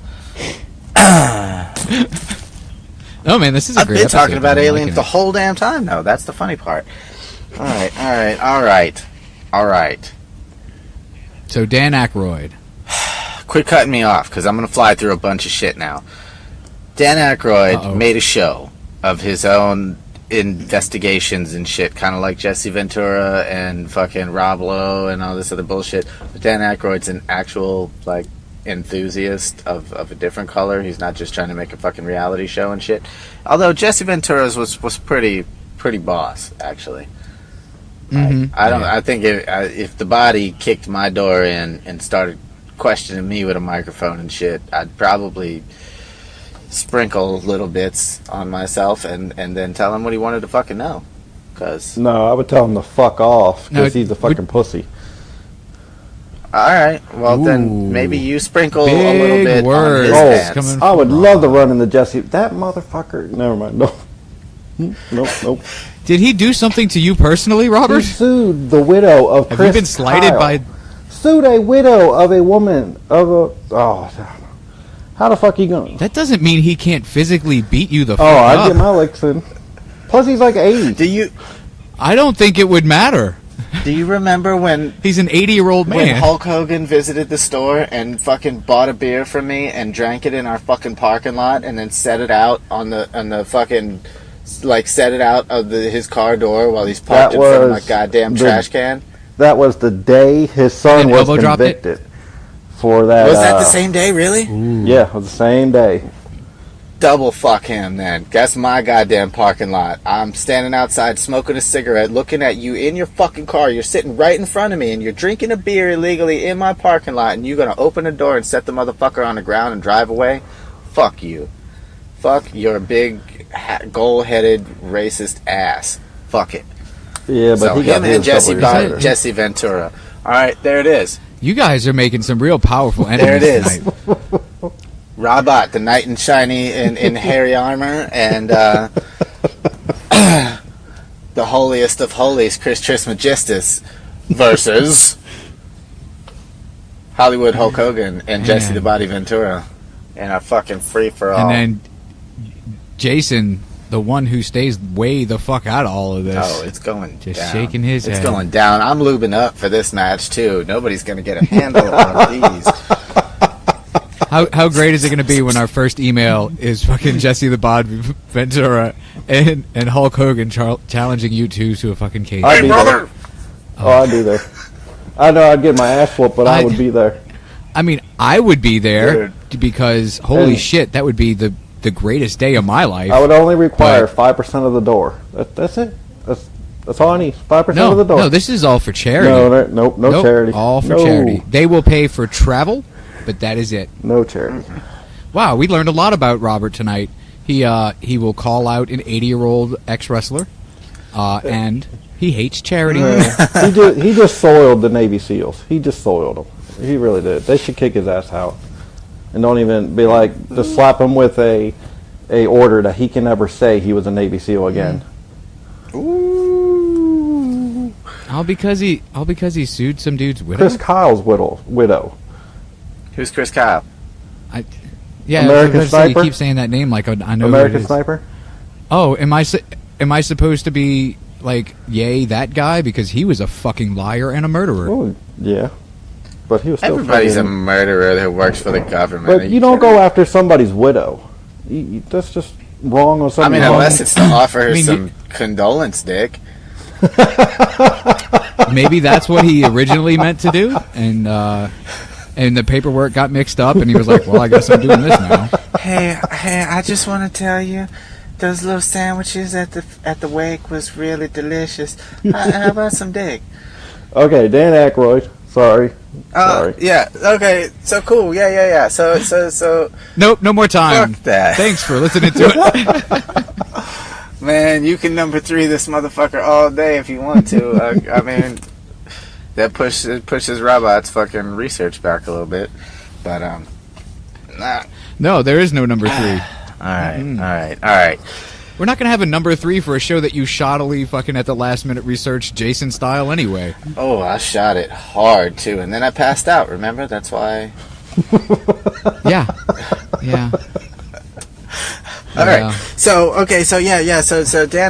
Oh, man, this is a I've great been episode. talking about I'm aliens liking the it. whole damn time, though. That's the funny part. All right. So, Dan Aykroyd. Quit cutting me off, because I'm going to fly through a bunch of shit now. Dan Aykroyd made a show of his own investigations and shit, kind of like Jesse Ventura and fucking Rob Lowe and all this other bullshit. But Dan Aykroyd's an actual, like, enthusiast of a different color. He's not just trying to make a fucking reality show and shit. Although Jesse Ventura's was pretty boss, actually. I think if the body kicked my door in and started questioning me with a microphone and shit, I'd probably sprinkle little bits on myself and then tell him what he wanted to fucking know. No, I would tell him to fuck off because he's a fucking pussy. Alright, well then maybe you sprinkle a little bit words on his pants. I would love to run into Jesse. That motherfucker. Never mind. No. Nope. Did he do something to you personally, Robert? He sued the widow of Chris Have you been slighted Kyle. by... Sued a widow of a woman of a... Oh, how the fuck you going? That doesn't mean he can't physically beat you the fuck Oh, up. I get my licks in. Plus, he's like 80. I don't think it would matter. Do you remember when He's an 80-year-old man. when Hulk Hogan visited the store and fucking bought a beer from me and drank it in our fucking parking lot and then set it out on the fucking... Like, set it out of his car door while he's parked in front of my goddamn trash can? That was the day his son was elbow dropped it? convicted for that. Was that the same day, really? Yeah, it was the same day. Double fuck him, then. That's my goddamn parking lot. I'm standing outside smoking a cigarette, looking at you in your fucking car. You're sitting right in front of me, and you're drinking a beer illegally in my parking lot, and you're gonna open the door and set the motherfucker on the ground and drive away? Fuck you. Fuck your big, goal-headed, racist ass. Fuck it. Yeah, but So he got him and his couple years later. Jesse Ventura. All right, there it is. You guys are making some real powerful enemies There it is. tonight. Robot, the knight in shiny in hairy armor, and the holiest of holies, Chris Trismegistus, versus Hollywood Hulk Hogan and Jesse the Body Ventura in a fucking free-for-all. And then Jason, the one who stays way the fuck out of all of this. Oh, it's going just down. Shaking his head. It's going down. I'm lubing up for this match, too. Nobody's going to get a handle on these. How great is it going to be when our first email is fucking Jesse the Bod Ventura and Hulk Hogan challenging you two to a fucking cage? Hey, brother! I'd be there. I know I'd get my ass whooped, but I would be there. I mean, I would be there because, holy shit, that would be the greatest day of my life. I would only require 5% of the door. That's it. That's all I need. 5% of the door. No, this is all for charity. No charity. All for charity. They will pay for travel, but that is it. No charity. Wow, we learned a lot about Robert tonight. He will call out an 80-year-old ex-wrestler, and he hates charity. He just soiled the Navy SEALs. He just soiled them. He really did. They should kick his ass out. And don't even be like, just slap him with a order that he can never say he was a Navy SEAL again. Ooh. All because he sued some dude's widow. Chris Kyle's widow. Who's Chris Kyle? American Sniper? You keep saying that name like I know American Sniper? Oh, am I supposed to be like, yay, that guy? Because he was a fucking liar and a murderer. Oh, yeah. But he was still Everybody's a murderer who works for the government. But you don't go after somebody's widow. That's just wrong on something. I mean, unless it's to offer her some condolence, dick. Maybe that's what he originally meant to do, and the paperwork got mixed up, and he was like, well, I guess I'm doing this now. Hey, I just want to tell you, those little sandwiches at the wake was really delicious. How about some dick? Okay, Dan Aykroyd. Sorry. Yeah. Okay. So cool. Yeah. So. Nope. No more time. Fuck that. Thanks for listening to it. Man, you can number 3 this motherfucker all day if you want to. I mean, that pushes Robot's fucking research back a little bit, but nah. No, there is no number 3. All right. We're not going to have a number 3 for a show that you shoddily fucking at the last minute research Jason style anyway. Oh, I shot it hard too, and then I passed out. Remember? That's why. Yeah. All right. So Dan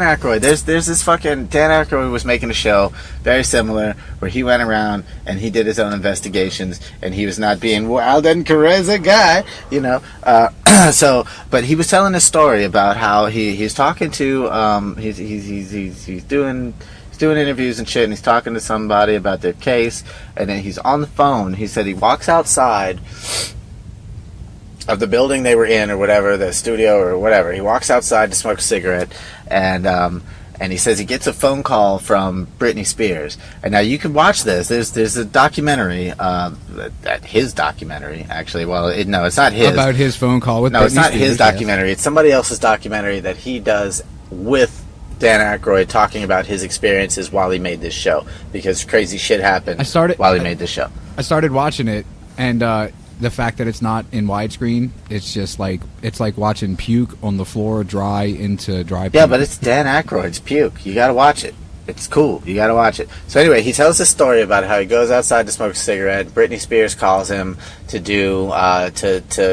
Aykroyd. There's this fucking Dan Aykroyd was making a show very similar where he went around and he did his own investigations and he was not being wild and crazy guy, you know. But he was telling a story about how he's talking to he's doing interviews and shit, and he's talking to somebody about their case, and then he's on the phone. He said he walks outside of the building they were in, or whatever, the studio or whatever. He walks outside to smoke a cigarette, and he says he gets a phone call from Britney Spears. And now you can watch this. There's a documentary, his documentary, actually. Well, no, it's not his. About his phone call with Britney Spears. No, it's not his Spears, documentary. It's somebody else's documentary that he does with Dan Aykroyd, talking about his experiences while he made this show, because crazy shit happened while he made this show. I started watching it, and the fact that it's not in widescreen, it's just like, it's like watching puke on the floor dry into dry puke. Yeah, but it's Dan Aykroyd's puke. You gotta watch it. It's cool. You gotta watch it. So anyway, he tells this story about how he goes outside to smoke a cigarette. Britney Spears calls him to do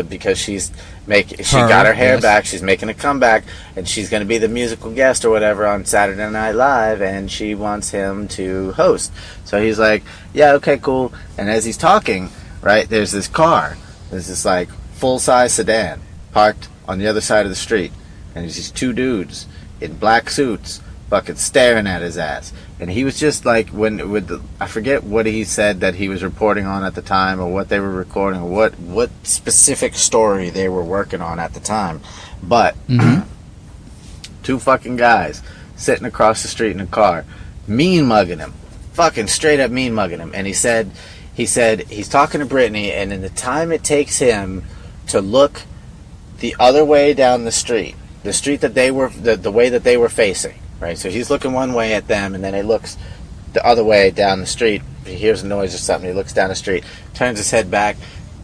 because she got her hair back. She's making a comeback, and she's going to be the musical guest or whatever on Saturday Night Live, and she wants him to host. So he's like, yeah, okay, cool. And as he's talking, right, there's this car. There's this like full-size sedan parked on the other side of the street, and there's these two dudes in black suits fucking staring at his ass. And he was just like, I forget what he said that he was reporting on at the time, or what they were recording, or what specific story they were working on at the time. But two fucking guys sitting across the street in a car, mean mugging him, fucking straight up mean mugging him. And he said he's talking to Britney, and in the time it takes him to look the other way down the street that they were, the way that they were facing. Right, so he's looking one way at them, and then he looks the other way down the street. He hears a noise or something. He looks down the street, turns his head back.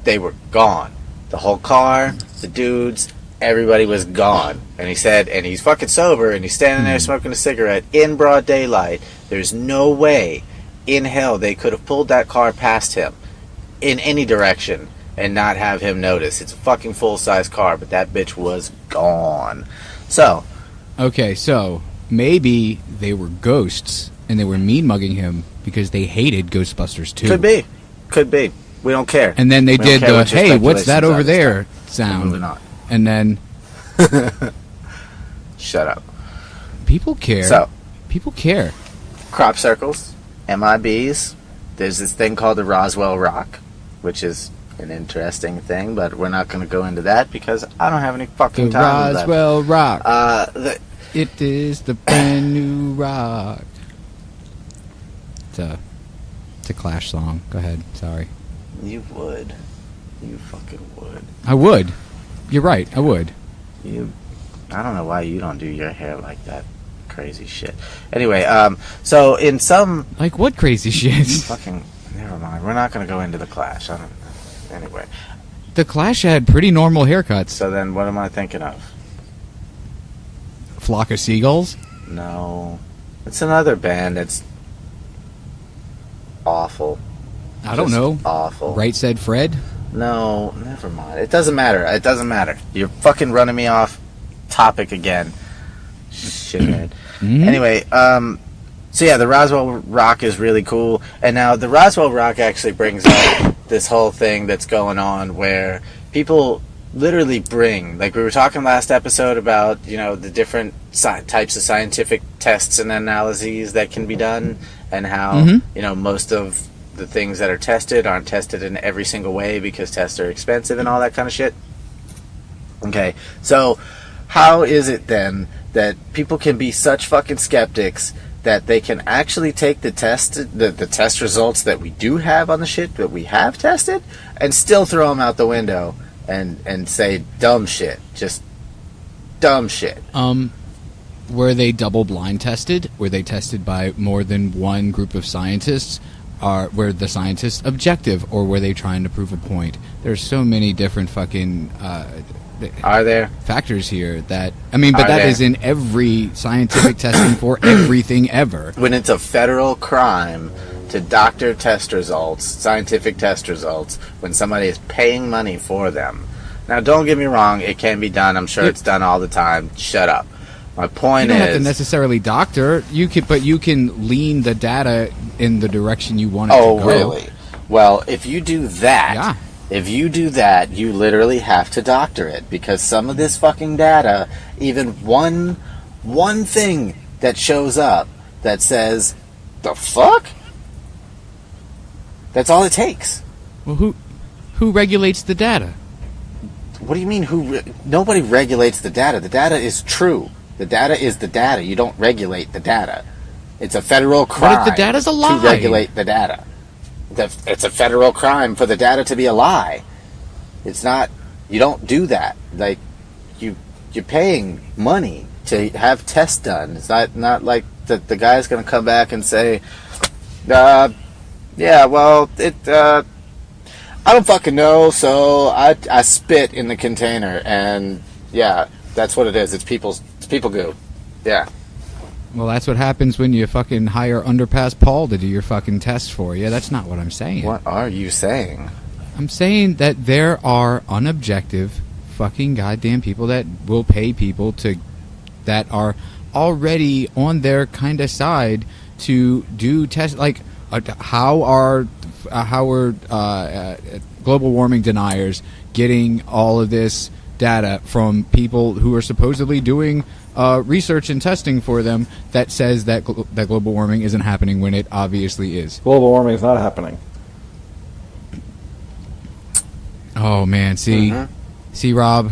They were gone. The whole car, the dudes, everybody was gone. And he said, and he's fucking sober, and he's standing there smoking a cigarette in broad daylight. There's no way in hell they could have pulled that car past him in any direction and not have him notice. It's a fucking full-size car, but that bitch was gone. So. Okay, so maybe they were ghosts and they were mean-mugging him because they hated Ghostbusters 2. Could be. We don't care. And then they did the, hey, what's that over there sound? Moving on. And then... Shut up. People care. So. People care. Crop circles, MIBs. There's this thing called the Roswell Rock, which is an interesting thing, but we're not going to go into that because I don't have any fucking time. The Roswell Rock. It is the brand new rock. It's a Clash song. Go ahead. Sorry. You would. You fucking would. I would. You're right. I would. I don't know why you don't do your hair like that. Crazy shit. Anyway, so in some... Like what crazy shit? Fucking... Never mind. We're not going to go into the Clash. Anyway. The Clash had pretty normal haircuts. So then what am I thinking of? Flock of Seagulls? No. It's another band that's awful. I don't know. Awful. Right Said Fred? No, never mind. It doesn't matter. You're fucking running me off topic again. Shithead. Anyway, so yeah, the Roswell Rock is really cool. And now the Roswell Rock actually brings up this whole thing that's going on where people literally bring, like we were talking last episode about, the different types of scientific tests and analyses that can be done, and how, most of the things that are tested aren't tested in every single way because tests are expensive and all that kind of shit. Okay, so how is it then that people can be such fucking skeptics that they can actually take the test results that we do have on the shit that we have tested and still throw them out the window and say dumb shit, just dumb shit? Were they double blind tested? Were they tested by more than one group of scientists? Were the scientists objective, or were they trying to prove a point? There's so many different fucking are there factors here that that is in every scientific testing for everything ever. When it's a federal crime to doctor test results, scientific test results, when somebody is paying money for them. Now, don't get me wrong, it can be done. I'm sure it's done all the time. Shut up. My point is, you don't have to necessarily doctor. You can lean the data in the direction you want it to go. Oh, really? Well, if you do that, you literally have to doctor it, because some of this fucking data, even one thing that shows up that says, the fuck? That's all it takes. Well, who regulates the data? What do you mean? Nobody regulates the data. The data is true. The data is the data. You don't regulate the data. It's a federal crime. What if the data's a lie? To regulate the data. It's a federal crime for the data to be a lie. It's not. You don't do that. Like, you're paying money to have tests done. It's not like the guy's going to come back and say, yeah, well, I don't fucking know, so I spit in the container, and yeah, that's what it is. It's people goo. Yeah. Well, that's what happens when you fucking hire Underpass Paul to do your fucking tests for you. That's not what I'm saying. What are you saying? I'm saying that there are unobjective fucking goddamn people that will pay people that are already on their kind of side to do tests. Like, how are global warming deniers getting all of this data from people who are supposedly doing research and testing for them that says that global warming isn't happening when it obviously is? Global warming is not happening. Oh man, see, Rob,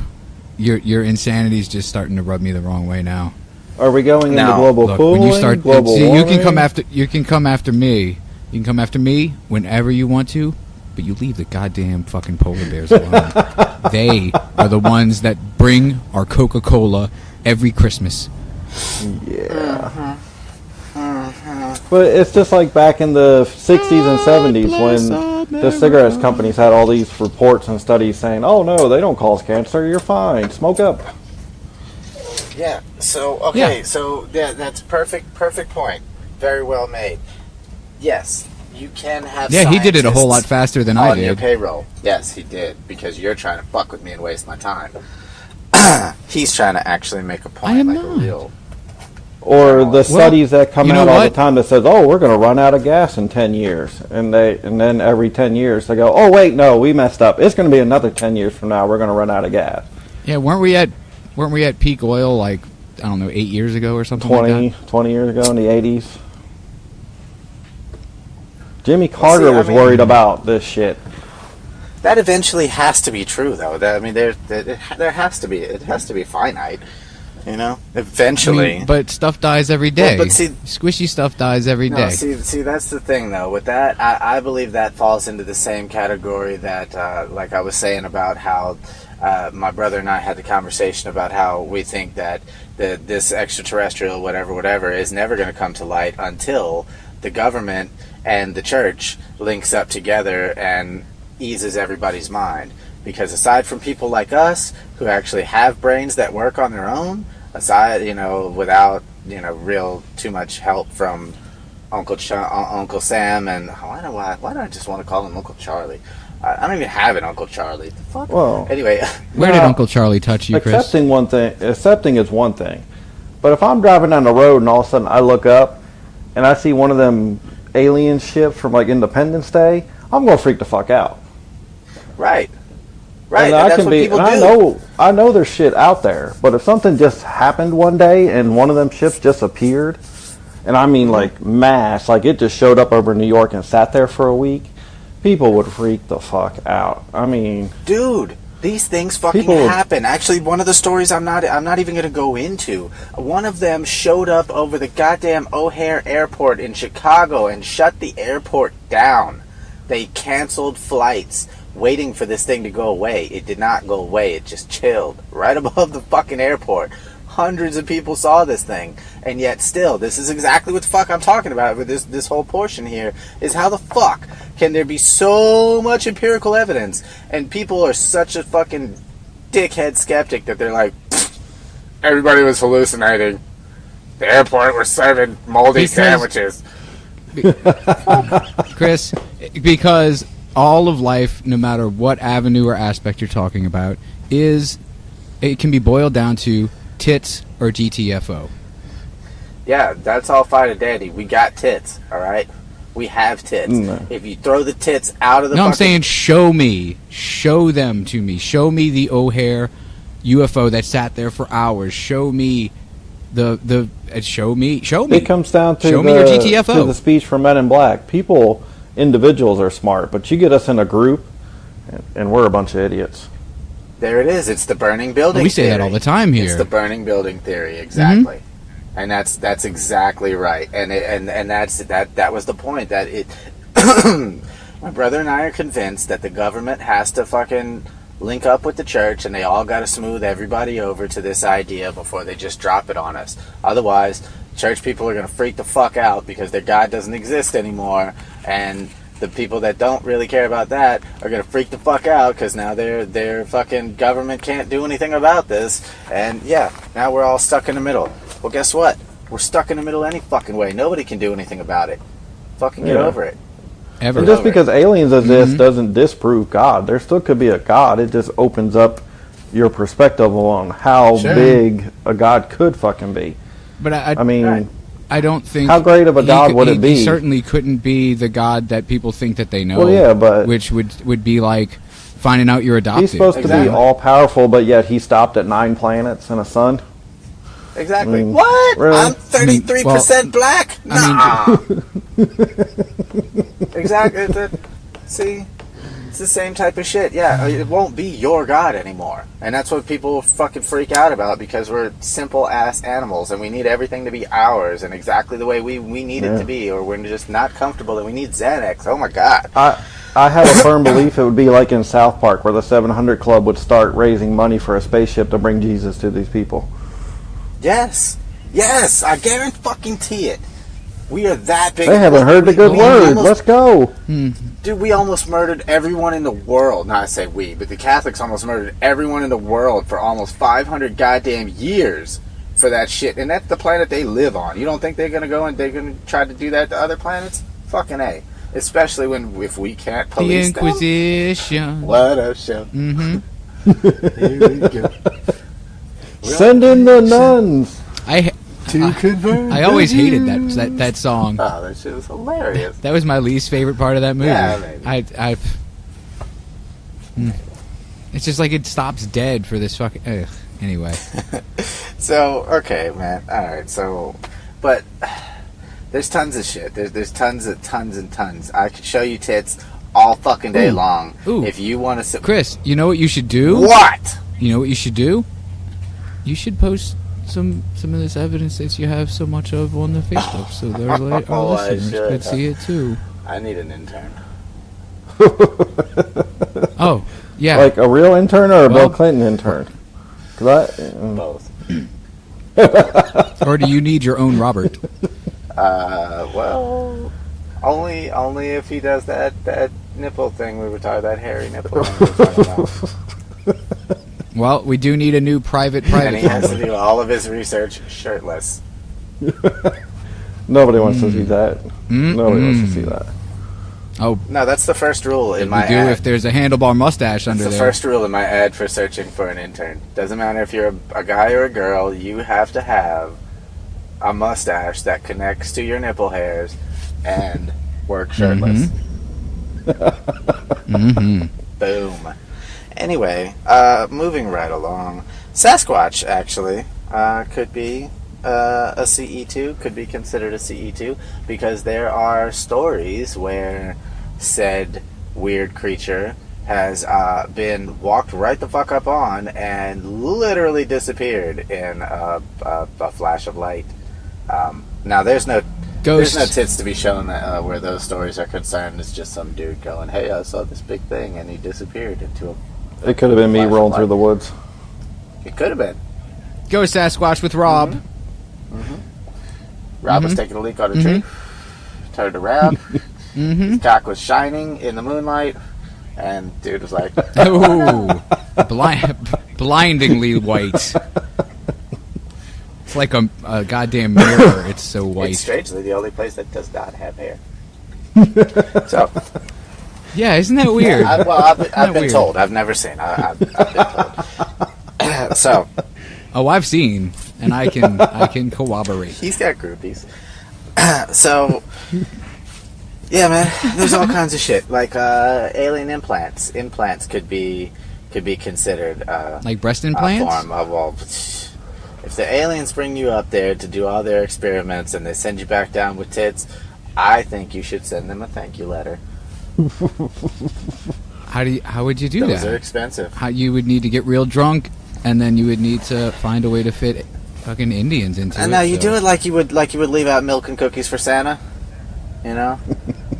your insanity is just starting to rub me the wrong way now. Are we going into global cooling? When you start, global see, warming? you can come after me. You can come after me whenever you want to, but you leave the goddamn fucking polar bears alone. They are the ones that bring our Coca-Cola every Christmas. Yeah. But it's just like back in the 60s and 70s when the cigarettes companies had all these reports and studies saying, "Oh no, they don't cause cancer. You're fine. Smoke up." Yeah. So okay. Yeah. So yeah, that's perfect point. Very well made. Yes, you can have. Yeah, he did it a whole lot faster than I did. On your payroll. Yes, he did, because you're trying to fuck with me and waste my time. He's trying to actually make a point. I am like not. A real. Or the studies that come out all the time that says, "Oh, we're going to run out of gas in 10 years," and then every 10 years they go, "Oh wait, no, we messed up. It's going to be another 10 years from now. We're going to run out of gas." Yeah, weren't we at peak oil like, I don't know, 8 years ago or something? 20 years ago in the 80s. Jimmy Carter was worried about this shit. That eventually has to be true, though. There has to be. It has to be finite. You know, eventually. But stuff dies every day. Well, but see, squishy stuff dies every day. See, that's the thing, though. With that, I believe that falls into the same category that, like I was saying about how my brother and I had the conversation about how we think that this extraterrestrial, whatever, is never going to come to light until the government and the church links up together and eases everybody's mind. Because aside from people like us who actually have brains that work on their own, without real too much help from Uncle Sam, and why do I just want to call him Uncle Charlie? I don't even have an Uncle Charlie. The fuck? Well, anyway, where did Uncle Charlie touch you, Chris? Accepting is one thing, but if I'm driving down the road and all of a sudden I look up and I see one of them alien ships from like Independence Day, I'm gonna freak the fuck out. Right. And that's what people do. I know there's shit out there, but if something just happened one day and one of them ships just appeared, and I mean like mass, like it just showed up over New York and sat there for a week, people would freak the fuck out. I mean, dude, these things fucking happen. Actually, one of the stories I'm not even going to go into. One of them showed up over the goddamn O'Hare Airport in Chicago and shut the airport down. They canceled flights waiting for this thing to go away. It did not go away. It just chilled right above the fucking airport. Hundreds of people saw this thing, and yet still, this is exactly what the fuck I'm talking about with this whole portion here, is how the fuck can there be so much empirical evidence, and people are such a fucking dickhead skeptic that they're like, everybody was hallucinating. The airport was serving moldy sandwiches. Chris, because all of life, no matter what avenue or aspect you're talking about, it can be boiled down to tits or GTFO. Yeah, that's all fine and dandy. We got tits, all right? We have tits. If you throw the tits out of the I'm saying show me. Show them to me. Show me the O'Hare UFO that sat there for hours. Show me show me. It comes down to show me your GTFO. To the speech from Men in Black. Individuals are smart, but you get us in a group, and we're a bunch of idiots. There it is. It's the burning building. We say theory. That all the time here. It's the burning building theory, exactly, and that's exactly right. And that was the point. That it. My brother and I are convinced that the government has to fucking link up with the church, and they all got to smooth everybody over to this idea before they just drop it on us. Otherwise, church people are going to freak the fuck out because their God doesn't exist anymore, and the people that don't really care about that are going to freak the fuck out because now their fucking government can't do anything about this, and yeah, now we're all stuck in the middle. Well, guess what? We're stuck in the middle any fucking way. Nobody can do anything about it. Fucking get over it. And just because aliens exist doesn't disprove God. There still could be a God. It just opens up your perspective on how big a God could fucking be. But I don't think... How great of a God would it be? He certainly couldn't be the God that people think that they know. Well, yeah, but... Which would be like finding out you're adopted. He's supposed to be all-powerful, but yet he stopped at 9 planets and a sun. Exactly. What? Really? I'm 33% black? Nah. Exactly. See? It's the same type of shit. Yeah, it won't be your God anymore. And that's what people fucking freak out about because we're simple-ass animals and we need everything to be ours and exactly the way we need it to be, or we're just not comfortable and we need Xanax. Oh, my God. I have a firm belief it would be like in South Park where the 700 Club would start raising money for a spaceship to bring Jesus to these people. Yes, I guarantee it. We are that big. They haven't heard the good word. Let's go. Dude, we almost murdered everyone in the world. Not to say we, but the Catholics almost murdered everyone in the world for almost 500 goddamn years for that shit. And that's the planet they live on. You don't think they're going to go and they're going to try to do that to other planets? Fucking A. Especially if we can't police the Inquisition. Them. What a show. Mm-hmm. Here we go. Send in the nuns. I always hated that song. Oh, that shit was hilarious. That was my least favorite part of that movie. Yeah, maybe. It's just like it stops dead for this fucking. Anyway. So, okay, man. All right. So, but there's tons of shit. There's tons and tons. I could show you tits all fucking day long. Ooh. If you want to. Chris, you know what you should do? What? You know what you should do? You should post some of this evidence that you have so much of on the Facebook, so our listeners could see it too. I need an intern. Oh, yeah. Like a real intern or a Bill Clinton intern? Both. Or do you need your own Robert? Well, only if he does that nipple thing we were talking about, that hairy nipple thing we were talking about. Well, we do need a new private. And he has to do all of his research shirtless. Nobody wants to see that. Nobody wants to see that. Oh no, that's the first rule in my ad. If there's a handlebar mustache under there. That's the first rule in my ad for searching for an intern. Doesn't matter if you're a guy or a girl, you have to have a mustache that connects to your nipple hairs and work shirtless. Boom. Anyway, moving right along. Sasquatch, actually, could be a CE2, could be considered a CE2, because there are stories where said weird creature has been walked right the fuck up on and literally disappeared in a flash of light. Now, there's no tits to be shown where those stories are concerned. It's just some dude going, hey, I saw this big thing, and he disappeared into a... It could have been me rolling through the woods. It could have been. Ghost Sasquatch with Rob. Rob was taking a leak on a tree. Turned around. His cock was shining in the moonlight. And dude was like... Oh, blindingly white. It's like a goddamn mirror. It's so white. It's strangely the only place that does not have hair. So... Yeah, isn't that weird? Yeah, I've been told. I've never seen. I've been told. So, I've seen, and I can corroborate. He's got groupies. So, yeah, man. There's all kinds of shit like alien implants. Implants could be considered like breast implants. A form of if the aliens bring you up there to do all their experiments and they send you back down with tits, I think you should send them a thank you letter. How would you do that? Those are expensive. How you would need to get real drunk, and then you would need to find a way to fit fucking Indians into it. And now you do it like you would leave out milk and cookies for Santa. You know,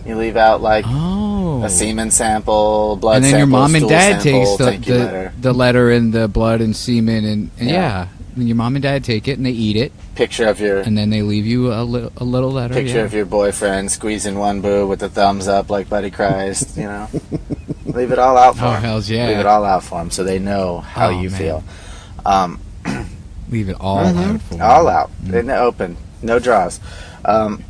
you leave out like a semen sample, blood sample, and then your mom and dad sample, takes the letter and the blood and semen and yeah. And your mom and dad take it and they eat it. Picture of your... And then they leave you a little letter. Picture of your boyfriend squeezing one boob with the thumbs up like Buddy Christ, you know. Leave it all out for him. Oh, hells yeah. Leave it all out for him so they know how you feel. Leave it all out for them. All out. In the open. No draws.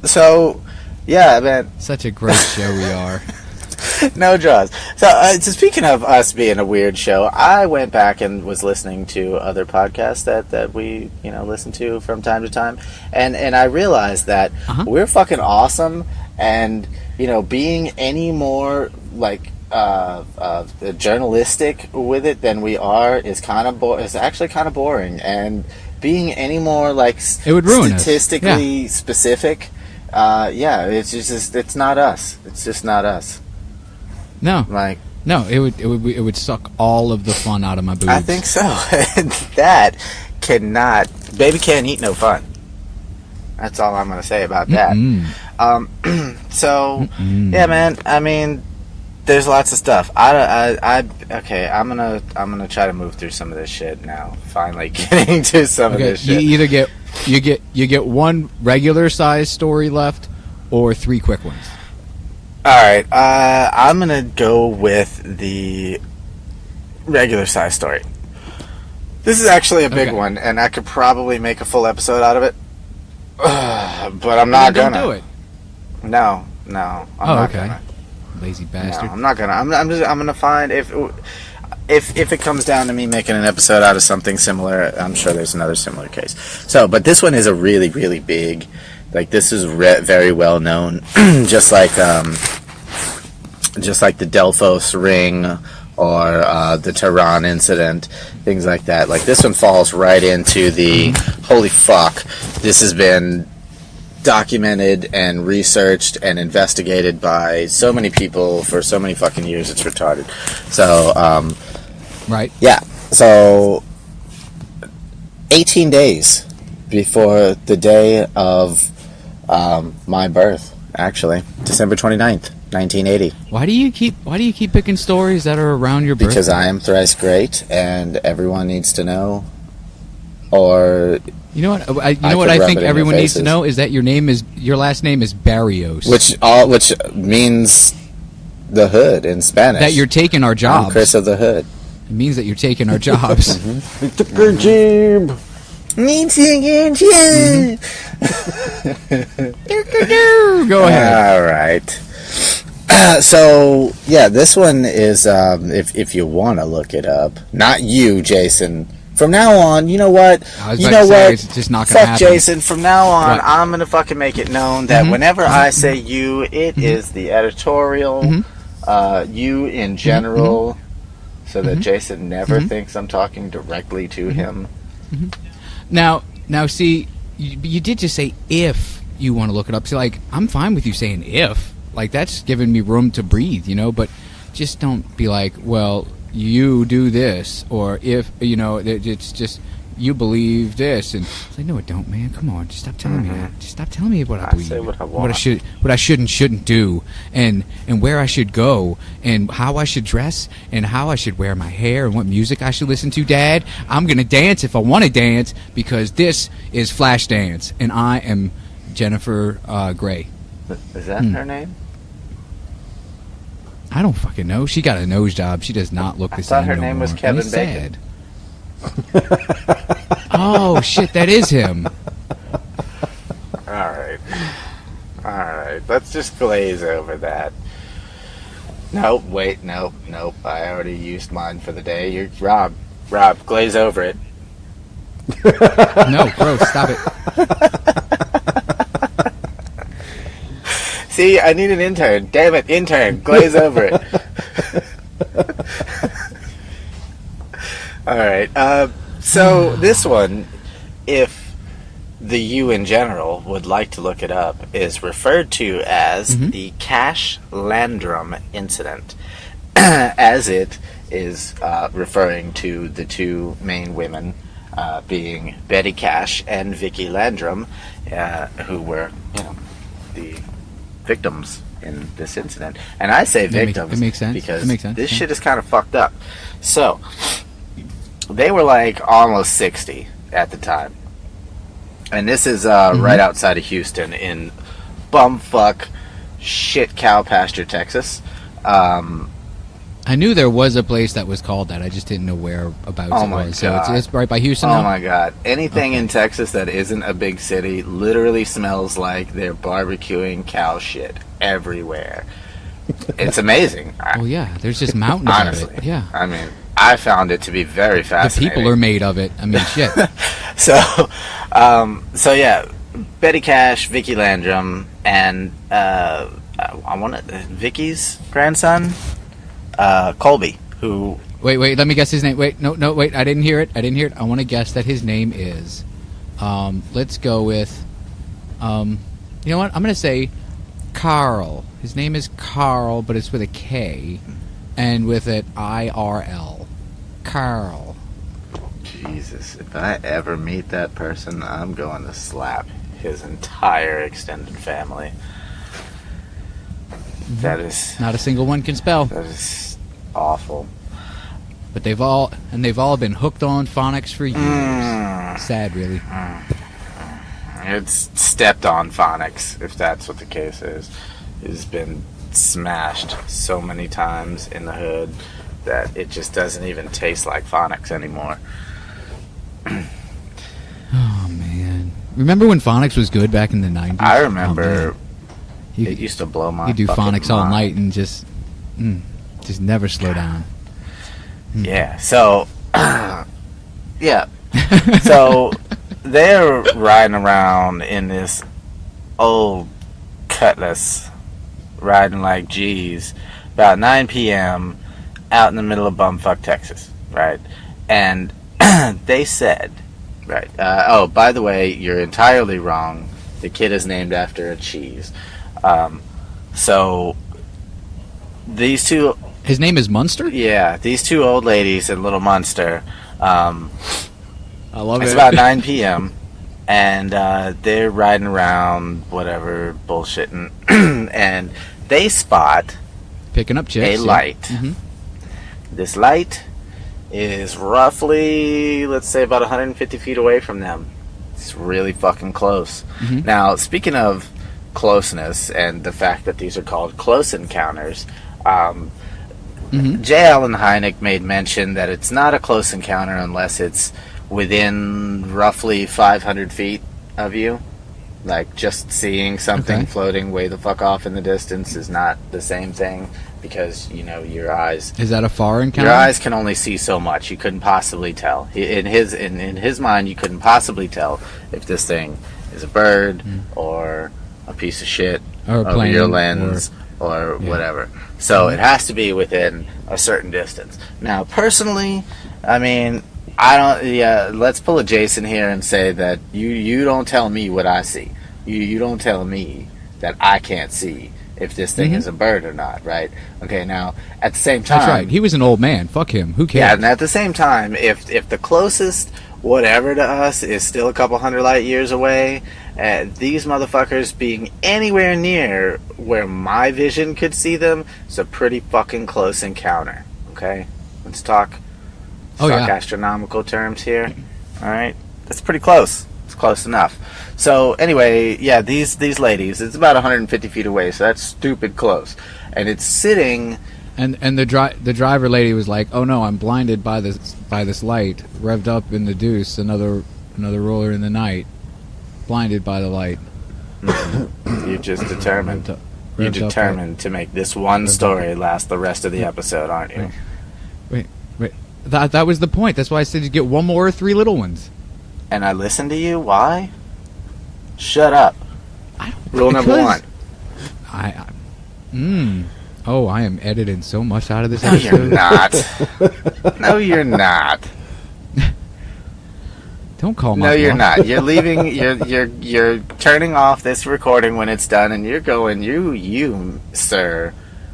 So, yeah, man. Such a great show we are. No draws. So speaking of us being a weird show, I went back and was listening to other podcasts that we listen to from time to time, and I realized that we're fucking awesome, and being any more like journalistic with it than we are is actually kind of boring, and being any more like it would ruin statistically specific. It's not us. It's just not us. No, it would suck all of the fun out of my boobs. I think so. That cannot. Baby can't eat no fun. That's all I'm going to say about that. Yeah, man. I mean, there's lots of stuff. Okay. I'm gonna try to move through some of this shit now. Finally getting to some of this shit. You either get one regular size story left, or 3 quick ones? All right. I'm going to go with the regular size story. This is actually a big one, and I could probably make a full episode out of it. But I'm not going to. Don't do it. No. I'm not gonna. Lazy bastard. No, I'm not going to. I'm going to find if it comes down to me making an episode out of something similar, I'm sure there's another similar case. So, but this one is a really, really big. Like, this is very well known, just like the Delphos ring or the Tehran incident, things like that. Like, this one falls right into the holy fuck. This has been documented and researched and investigated by so many people for so many fucking years. It's retarded. So, right. Yeah. So, 18 days before the day of my birth, actually, December 29th, 1980. Why do you keep picking stories that are around your birthday? Because I am thrice great, and everyone needs to know. Or you know what? I think everyone needs to know is that your last name is Barrios, which means the hood in Spanish. That you're taking our jobs. I'm Chris of the Hood. It means that you're taking our jobs. We took your job. Go ahead. All right. So yeah, this one is if you want to look it up, not you, Jason. From now on, you know what? It's just not gonna happen. Jason. From now on, What? I'm gonna fucking make it known that whenever I say you, it is the editorial, you in general, so that Jason never thinks I'm talking directly to him. Now, see, you did just say if you want to look it up. So, like, I'm fine with you saying if. Like, that's giving me room to breathe, but just don't be like, well, you do this, or if, it's just, you believe this, and it's like, no, I don't, man, come on, just stop telling me that. Just stop telling me what I believe. Say what I want. What I should and shouldn't do, and where I should go, and how I should dress, and how I should wear my hair, and what music I should listen to, Dad. I'm going to dance if I want to dance, because this is Flashdance, and I am Jennifer Grey. Is that her name? I don't fucking know. She got a nose job. She does not look the same. I thought her name was Kevin Bacon. Oh, shit, that is him. All right. Let's just glaze over that. Nope. I already used mine for the day. You're Rob, glaze over it. No, gross. Stop it. See, I need an intern. Damn it, intern, glaze over it. All right. So this one, if the you in general would like to look it up, is referred to as the Cash Landrum incident, as it is referring to the two main women, being Betty Cash and Vicky Landrum, who were, the victims in this incident. And I say victims it makes sense. because this yeah. shit is kind of fucked up. So, they were like almost 60 at the time. And this is right outside of Houston in bumfuck shit cow pasture, Texas. I knew there was a place that was called that. I just didn't know whereabouts it was. God. So it's right by Houston. Oh my God! Anything in Texas that isn't a big city literally smells like they're barbecuing cow shit everywhere. It's amazing. Well, yeah. There's just mountains Honestly, of it. Yeah. I mean, I found it to be very fascinating. The people are made of it. I mean, shit. So yeah, Betty Cash, Vicky Landrum, and Vicky's grandson. Colby, who... Wait, let me guess his name. Wait, no, wait, I didn't hear it. I want to guess that his name is... let's go with... you know what? I'm going to say Carl. His name is Carl, but it's with a K, and with it I-R-L. Carl. Jesus, if I ever meet that person, I'm going to slap his entire extended family. That is... Not a single one can spell. That is awful. But they've all been hooked on phonics for years. Sad, really. It's stepped on phonics, if that's what the case is. It's been smashed so many times in the hood that it just doesn't even taste like phonics anymore. Oh, man. Remember when phonics was good back in the 90s? I remember it used to blow my You do phonics all mind. night and just never slow down. Yeah, so, yeah. So, they're riding around in this old Cutlass, riding like G's, about 9 p.m., out in the middle of bumfuck Texas, right? And they said, right, oh, by the way, you're entirely wrong. The kid is named after a cheese. So, these two... His name is Munster? Yeah, these two old ladies and little Munster. I love it. It's about 9 p.m. and they're riding around, whatever, bullshitting, and they spot Picking up chicks. a light. Mm-hmm. This light is roughly, let's say, about 150 feet away from them. It's really fucking close. Mm-hmm. Now, speaking of closeness and the fact that these are called close encounters, J. Allen Hynek made mention that it's not a close encounter unless it's within roughly 500 feet of you. Like, just seeing something floating way the fuck off in the distance is not the same thing, because, you know, your eyes... Is that a far encounter? Your eyes can only see so much. You couldn't possibly tell. In his mind, you couldn't possibly tell if this thing is a bird or a piece of shit or a over plane, your lens or whatever. So it has to be within a certain distance. Now, personally, I mean, I don't. Yeah, let's pull a Jason here and say that you don't tell me what I see. You don't tell me that I can't see if this thing is a bird or not, right? Okay, now, at the same time... That's right. He was an old man. Fuck him. Who cares? Yeah, and at the same time, if the closest whatever to us is still a couple hundred light years away, these motherfuckers being anywhere near where my vision could see them, it's a pretty fucking close encounter, okay? Let's talk astronomical terms here, alright? That's pretty close. It's close enough. So anyway, yeah, these ladies, it's about 150 feet away, so that's stupid close. And it's sitting... And the driver lady was like, "Oh no, I'm blinded by this light, revved up in the deuce, another roller in the night, blinded by the light." You're just determined. You're determined to make this one story last the rest of the episode, aren't you? Wait. That was the point. That's why I said you get one more or three little ones. And I listened to you? Why? Shut up. Rule number one. Oh, I am editing so much out of this No, episode. you're not. No, you're not. Don't call my No, you're bluff. not. You're leaving. You're turning off this recording when it's done, and you're going. You, sir,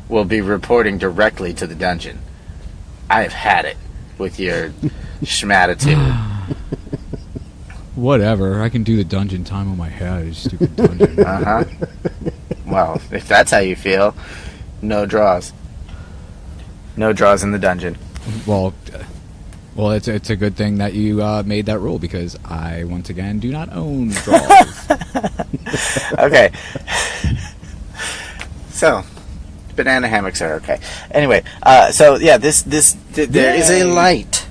will be reporting directly to the dungeon. I've had it with your schmatitude. Whatever. I can do the dungeon time on my head. Stupid dungeon. Well, if that's how you feel, no draws. No draws in the dungeon. Well, it's a good thing that you made that rule, because I once again do not own draws. Okay. So, banana hammocks are okay. Anyway, so yeah, there is a light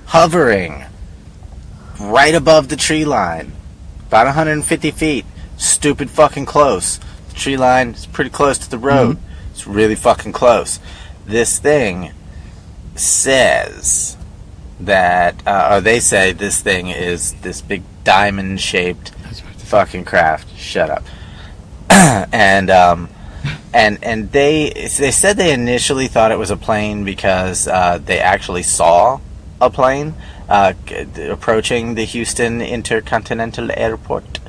hovering right above the tree line, about 150 feet. Stupid fucking close. The tree line is pretty close to the road. It's really fucking close. This thing says that, or they say this thing is this big diamond-shaped fucking craft. Shut up. And they said they initially thought it was a plane because they actually saw a plane approaching the Houston Intercontinental Airport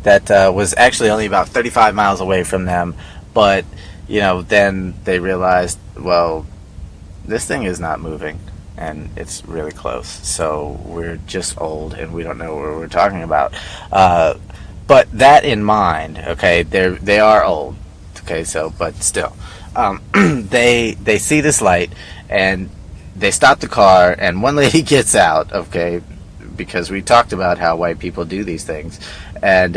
that was actually only about 35 miles away from them. But, you know, then they realized, well, this thing is not moving, and it's really close. So we're just old, and we don't know what we're talking about. But that in mind, okay, they are old. Okay, so, but still, they see this light, and they stop the car, and one lady gets out, okay, because we talked about how white people do these things. And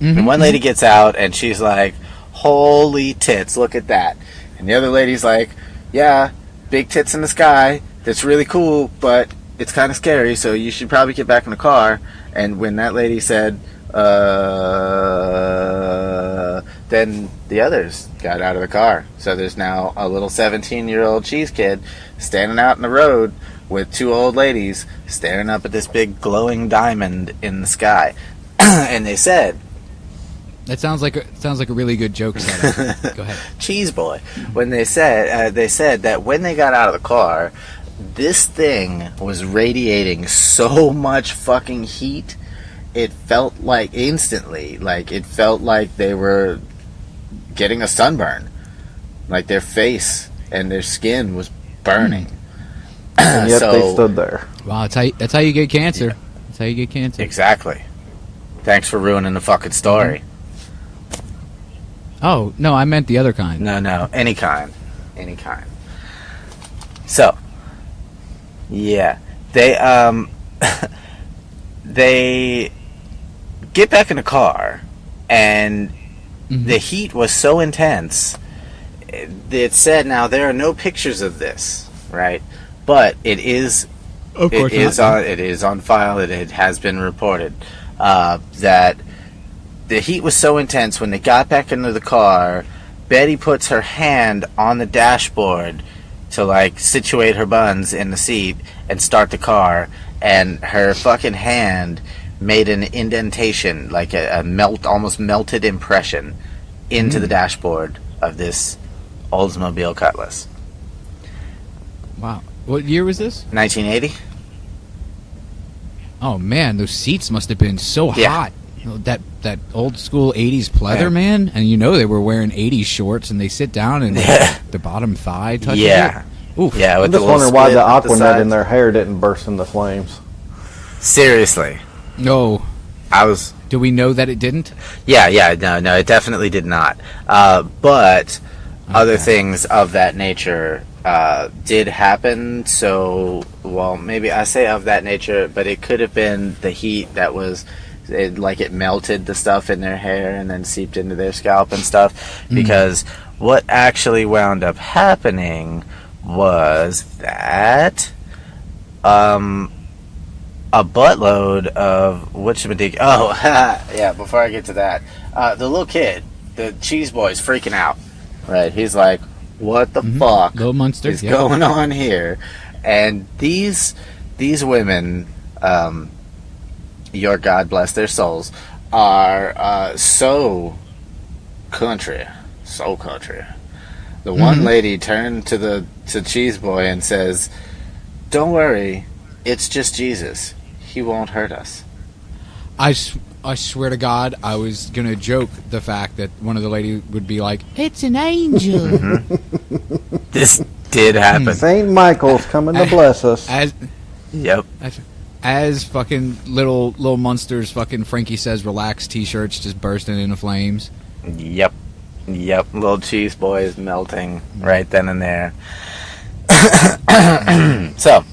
one lady gets out, and she's like, holy tits, look at that. And the other lady's like, yeah, big tits in the sky, that's really cool, but it's kind of scary, so you should probably get back in the car. And when that lady said, then the others got out of the car. So there's now a little 17-year-old cheese kid standing out in the road with two old ladies staring up at this big glowing diamond in the sky. And they said, that sounds like a really good joke setup. Go ahead. Cheese boy. When they said that when they got out of the car, this thing was radiating so much fucking heat, it felt like instantly, like it felt like they were getting a sunburn, like their face and their skin was burning. And yet they stood there. Wow, that's how you get cancer. That's how you get cancer. Exactly. Thanks for ruining the fucking story. Oh, no, I meant the other kind. No, any kind. So, yeah, they get back in the car, and the heat was so intense. It said, now there are no pictures of this, right? But it is on file. It has been reported that the heat was so intense when they got back into the car, Betty puts her hand on the dashboard to, like, situate her buns in the seat and start the car, and her fucking hand made an indentation, like a almost melted impression into the dashboard of this Oldsmobile Cutlass. Wow. What year was this? 1980. Oh, man, those seats must have been so hot. That old school 80s pleather, man, and they were wearing 80s shorts, and they sit down and the bottom thigh touches it. Oof. Yeah, I'm just wondering why the Aquanet in their hair didn't burst into flames. Seriously. No. Do we know that it didn't? Yeah, no, it definitely did not. But other things of that nature did happen, so, well, maybe I say of that nature, but it could have been the heat that was... it melted the stuff in their hair and then seeped into their scalp and stuff. Because what actually wound up happening was that a buttload of before I get to that, the little kid, the cheese boy's freaking out, right? He's like, what the fuck Little monster is going on here? And these women, your God bless their souls, are so country. The one lady turned to Cheese Boy and says, "Don't worry, it's just Jesus. He won't hurt us." I swear to God, I was gonna joke the fact that one of the ladies would be like, "It's an angel." This did happen. Saint Michael's coming to bless us. As fucking little monsters, fucking Frankie Says Relax t-shirts just bursting into flames. Yep. Little Cheese Boy is melting right then and there. So,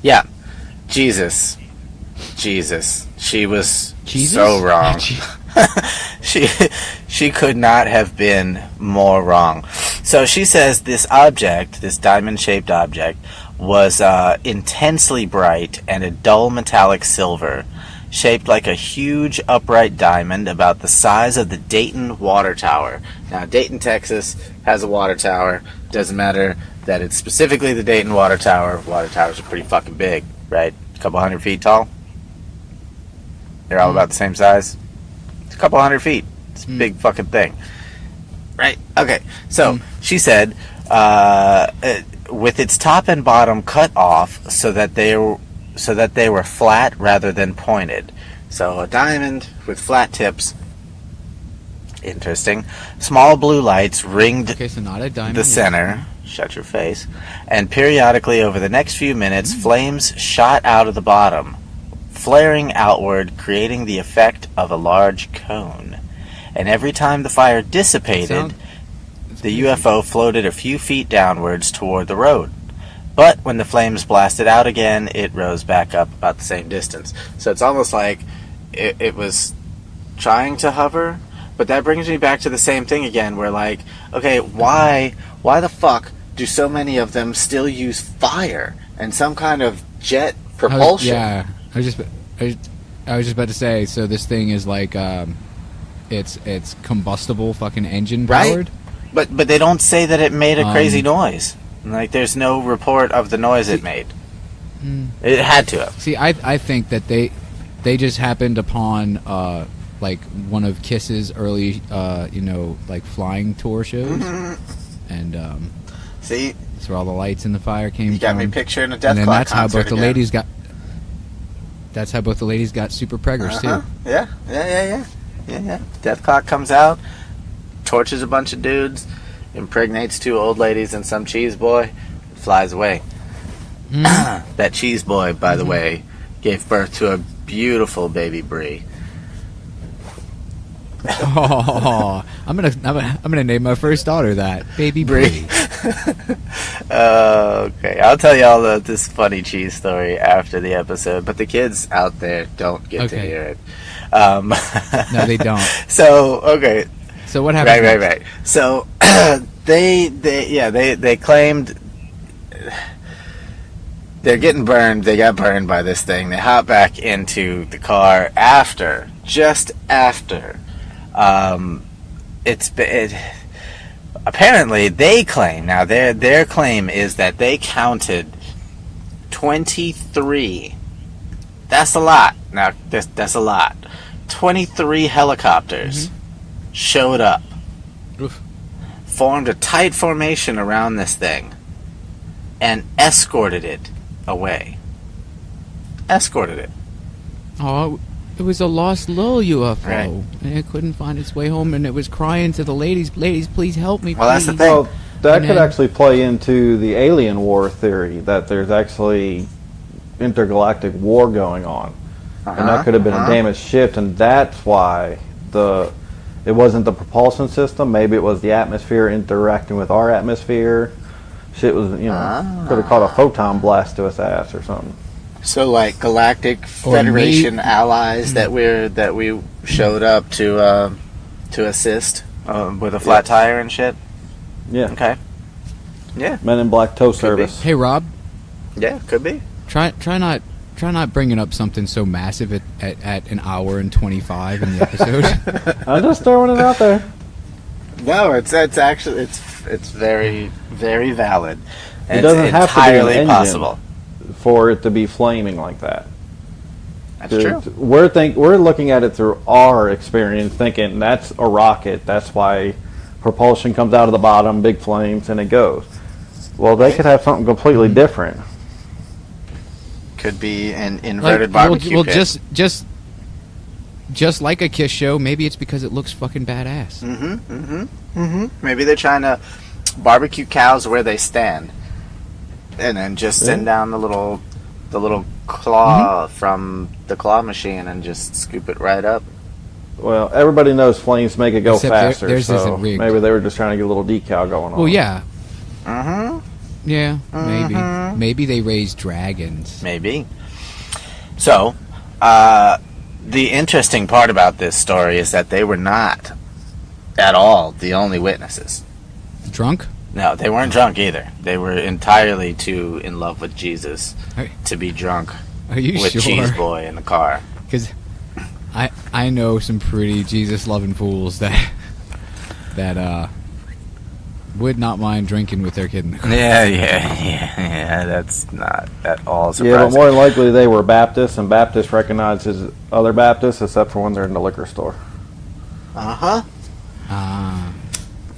yeah, Jesus. She was so wrong. She could not have been more wrong. So she says this object, this diamond-shaped object, was intensely bright and a dull metallic silver, shaped like a huge upright diamond about the size of the Dayton Water Tower. Now, Dayton, Texas has a water tower. Doesn't matter that it's specifically the Dayton Water Tower. Water towers are pretty fucking big, right? A couple 100 feet tall. They're all about the same size. It's a couple 100 feet. It's a big fucking thing. Right? Okay. So, she said, with its top and bottom cut off so that they were flat rather than pointed. So a diamond with flat tips. Interesting. Small blue lights ringed so not a diamond, the center. Shut your face. And periodically over the next few minutes, flames shot out of the bottom, flaring outward, creating the effect of a large cone. And every time the fire dissipated, the UFO floated a few feet downwards toward the road. But when the flames blasted out again, it rose back up about the same distance. So it's almost like it was trying to hover. But that brings me back to the same thing again, where like, okay, why the fuck do so many of them still use fire and some kind of jet propulsion? I was just about to say. So this thing is like, it's combustible, fucking engine powered. Right? But they don't say that it made a crazy noise. Like, there's no report of the noise it made. It had to have. See, I think that they just happened upon like one of Kiss's early like flying tour shows, and see, that's where all the lights and the fire came. You got from. me picturing a Death and then Clock that's how concert both the again. ladies got. That's how both the ladies got super preggers too. Yeah. Death Clock comes out, torches a bunch of dudes, impregnates 2 old ladies and some cheese boy, flies away. That cheese boy, by the way, gave birth to a beautiful baby Brie. Oh, I'm gonna name my first daughter that baby Brie. Okay, I'll tell y'all this funny cheese story after the episode, but the kids out there don't get to hear it. No, they don't. So okay. So what happened? Right. So they claimed they're getting burned. They got burned by this thing. They hop back into the car just after. Apparently they claim, now their claim is that they counted 23. That's a lot. Now that's a lot. 23 helicopters showed up. Oof. Formed a tight formation around this thing and escorted it away. Escorted it. Oh, it was a lost little UFO, Right. and it couldn't find its way home, and it was crying to the ladies, "Ladies, please help me." Well, that's the please." thing. Well, that And could then- actually play into the alien war theory, that there's actually intergalactic war going on. And that could have been a damaged ship, and that's why it wasn't the propulsion system. Maybe it was the atmosphere interacting with our atmosphere. Shit was, could have caught a photon blast to its ass or something. So, like Galactic Or Federation allies that we showed up to assist with a flat tire and shit. Yeah. Okay. Yeah. Men in Black tow service. Hey, Rob, Yeah. Could be. try not bringing up something so massive at an hour and 25 in the episode. I'm just throwing it out there. No, it's actually it's very very valid. It And doesn't it's have to be an entirely engine possible. for it to be flaming like that. That's true. We're looking at it through our experience, thinking that's a rocket. That's why propulsion comes out of the bottom, big flames, and it goes. Well, they could have something completely different. Could be an inverted barbecue pit. Just like a Kiss show, maybe it's because it looks fucking badass. Maybe they're trying to barbecue cows where they stand, and then just send down the little claw from the claw machine and just scoop it right up. Well, everybody knows flames make it go Except faster, theirs so isn't rigged. maybe they were just trying to get a little decal going on. Well, yeah. Mm-hmm. Yeah, maybe. Maybe they raise dragons. Maybe. So, the interesting part about this story is that they were not at all the only witnesses. Drunk? No, they weren't drunk either. They were entirely too in love with Jesus to be drunk Are you with sure? Cheese Boy in the car. Because I know some pretty Jesus-loving fools that would not mind drinking with their kid in the car. Yeah. That's not at all surprising. Yeah, but more than likely they were Baptists, and Baptists recognizes other Baptists, except for when they're in the liquor store. Uh-huh. Ah.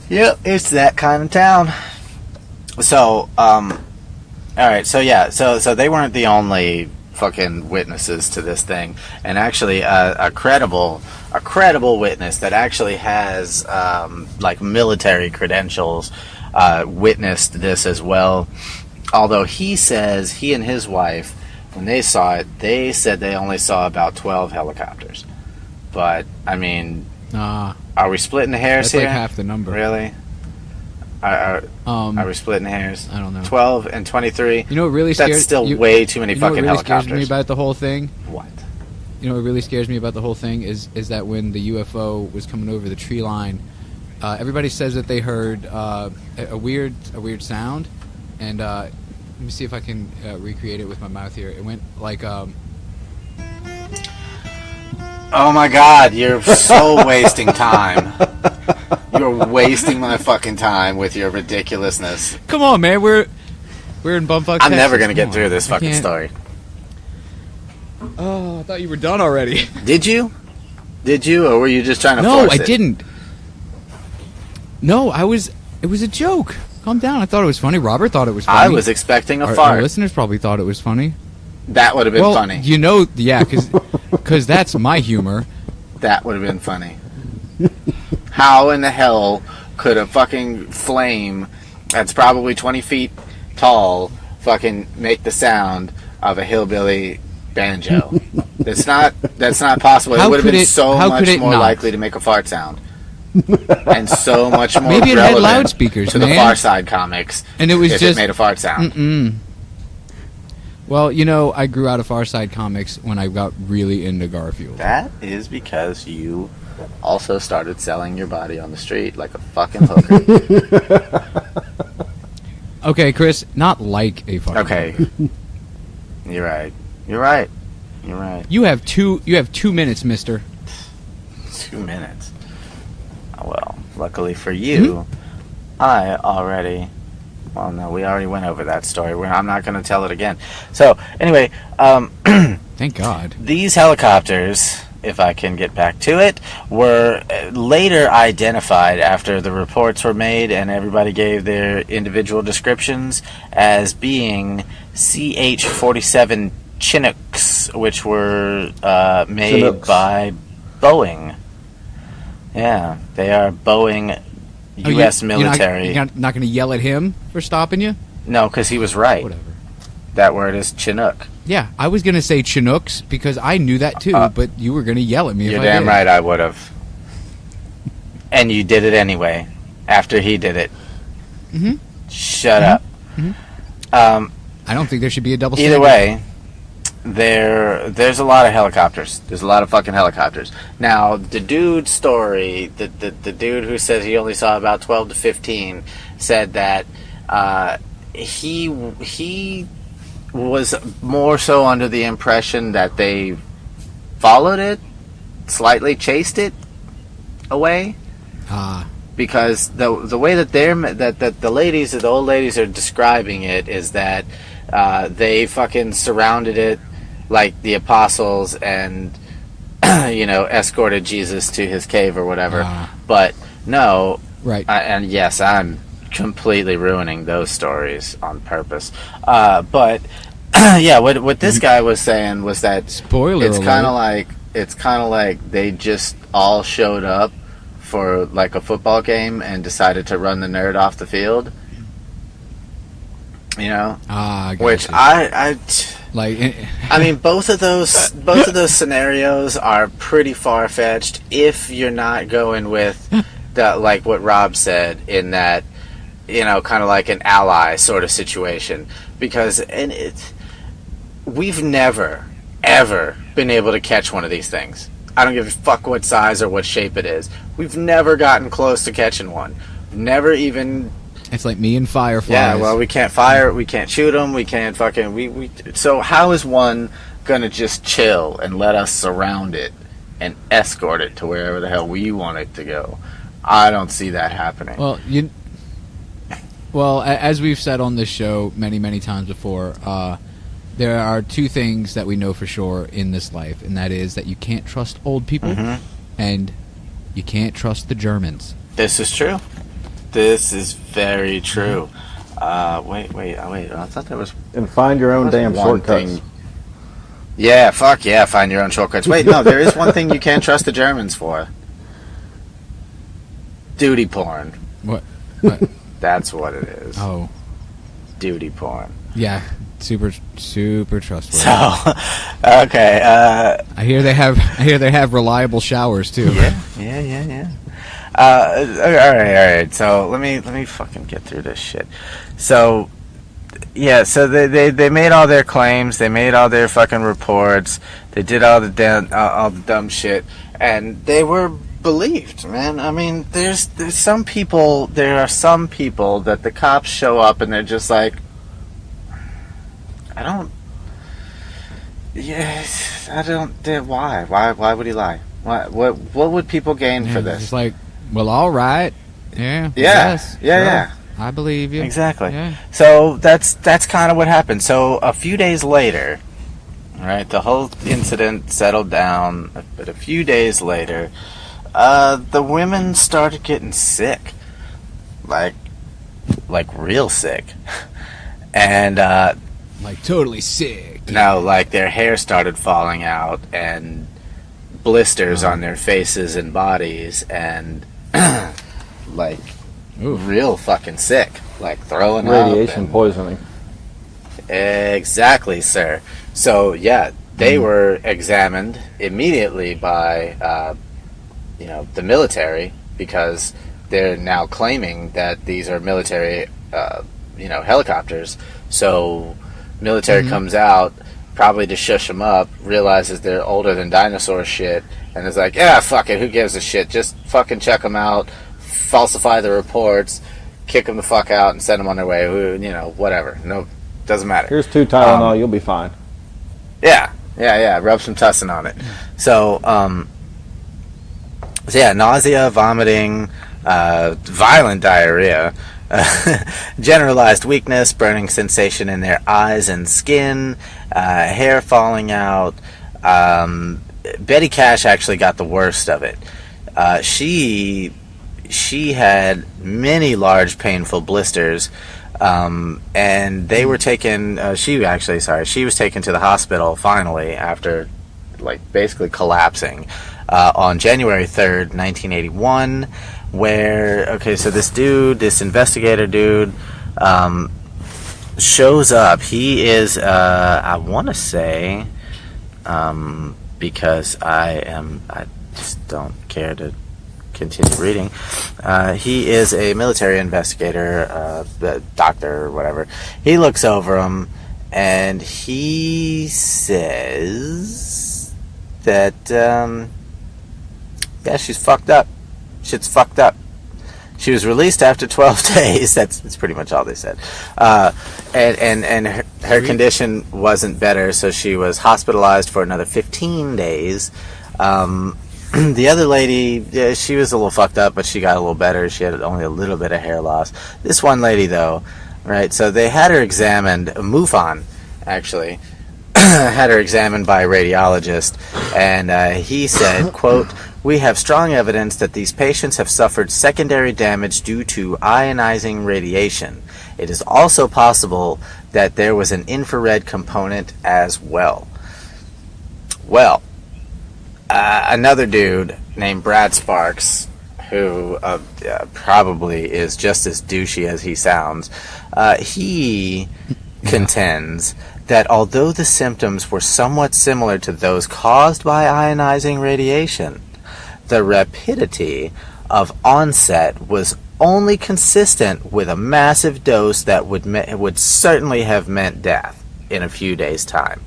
Yep, it's that kind of town. So, all right, so yeah, so they weren't the only fucking witnesses to this thing, and actually, a credible witness that actually has like military credentials witnessed this as well. Although he says he and his wife, when they saw it, they said they only saw about 12 helicopters. But I mean, are we splitting the hairs That's here? like half the number. Really? Are we splitting hairs? I don't know. 12 and 23. You know what really That's still way too many fucking helicopters. What really scares me about the whole thing? What? You know what really scares me about the whole thing is that when the UFO was coming over the tree line, everybody says that they heard a weird sound, and let me see if I can recreate it with my mouth here. It went like Oh my god, you're so wasting time. You're wasting my fucking time with your ridiculousness. Come on, man, we're in bumfuck. I'm never gonna get through this fucking story. Oh, I thought you were done already. Did you? Or were you just trying to No, force it? I didn't. No, it was a joke. Calm down. I thought it was funny. Robert thought it was funny. I was expecting a Our fart. listeners probably thought it was funny. That would have been funny. You know, yeah, because that's my humor. That would have been funny. How in the hell could a fucking flame that's probably 20 feet tall fucking make the sound of a hillbilly banjo? That's not possible. It would have been so much more likely to make a fart sound. And so much more maybe it had relevant loudspeakers, to the Far Side comics, and it was if just it made a fart sound. Well, you know, I grew out of Far Side comics when I got really into Garfield. That is because you also started selling your body on the street like a fucking hooker. Okay, Chris, not like a fucking Okay. hooker. You're right. You have 2 minutes, mister. 2 minutes. Well, luckily for you, I already... Well, no, we already went over that story. I'm not going to tell it again. So, anyway, Thank God. These helicopters, if I can get back to it, were later identified after the reports were made and everybody gave their individual descriptions as being CH-47 Chinooks, which were made Chinooks. by Boeing. Yeah, they are Boeing U.S. military. You're not going to yell at him for stopping you? No, because he was right. Whatever. That word is Chinook. Yeah, I was going to say Chinooks because I knew that too, but you were going to yell at me if I did. You're damn right I would have. And you did it anyway, after he did it. Mm-hmm. Shut up. Mm-hmm. I don't think there should be a double standard. Either way, there's a lot of helicopters. There's a lot of fucking helicopters. Now, the dude's story, the dude who says he only saw about 12 to 15, said that he was more so under the impression that they followed it, slightly chased it away. Because the way that the old ladies are describing it is that they fucking surrounded it like the apostles and escorted Jesus to his cave or whatever. But no, right? And yes, I'm completely ruining those stories on purpose. But yeah, what this guy was saying was that spoiler it's alert. kind of like they just all showed up for like a football game and decided to run the nerd off the field. Which I mean, both of those scenarios are pretty far fetched if you're not going with like what Rob said in that kind of like an ally sort of situation, because we've never ever been able to catch one of these things. I don't give a fuck what size or what shape it is. We've never gotten close to catching one. Never even. It's like me and fireflies. Yeah, well, we can't fire, we can't shoot them, we can't fucking... So how is one going to just chill and let us surround it and escort it to wherever the hell we want it to go? I don't see that happening. Well, as we've said on this show many, many times before, there are two things that we know for sure in this life, and that is that you can't trust old people, and you can't trust the Germans. This is true. This is very true. Wait. I thought there was... And find your own damn shortcuts. Yeah, fuck yeah, find your own shortcuts. Wait, no, there is one thing you can't trust the Germans for. Duty porn. What? That's what it is. Oh. Duty porn. Yeah, super trustworthy. So, okay. I hear they have reliable showers too. Yeah. All right. So let me fucking get through this shit. So, yeah. So they made all their claims. They made all their fucking reports. They did all the dumb shit, and they were believed, man. I mean, there's some people. There are some people that the cops show up and they're just like, I don't. Yes, I don't. Why? Why would he lie? What would people gain for this? It's like, well, all right. Yeah. Yeah. Sure. Yeah. I believe you. Exactly. Yeah. So that's kind of what happened. So a few days later, right, the whole incident settled down. But a few days later, the women started getting sick, like real sick, and like totally sick. no, like their hair started falling out and blisters on their faces and bodies, and like real fucking sick, like throwing up. Radiation poisoning. Exactly, sir. So yeah, they were examined immediately by the military, because they're now claiming that these are military helicopters. So military comes out probably to shush them up, realizes they're older than dinosaur shit, and is like, yeah, fuck it, who gives a shit, just fucking check them out, falsify the reports, kick them the fuck out and send them on their way, whatever. No, doesn't matter. Here's 2 Tylenol, you'll be fine. Yeah, rub some tussin on it. So nausea, vomiting, violent diarrhea, generalized weakness, burning sensation in their eyes and skin, hair falling out. Betty Cash actually got the worst of it. She had many large painful blisters, and they were taken. She was taken to the hospital finally after, basically collapsing, on January 3rd, 1981. So this investigator dude, shows up. He is, I want to say, because I just don't care to continue reading. He is a military investigator, doctor or whatever. He looks over him and he says that, she's fucked up. Shit's fucked up. She was released after 12 days. That's pretty much all they said. And her condition wasn't better, so she was hospitalized for another 15 days. The other lady, she was a little fucked up, but she got a little better. She had only a little bit of hair loss. This one lady, though, right, so they had her examined, MUFON, actually, had her examined by a radiologist, and he said, quote, "We have strong evidence that these patients have suffered secondary damage due to ionizing radiation. It is also possible that there was an infrared component as well." Well, another dude named Brad Sparks, who probably is just as douchey as he sounds, he contends that although the symptoms were somewhat similar to those caused by ionizing radiation, the rapidity of onset was only consistent with a massive dose that would certainly have meant death in a few days' time.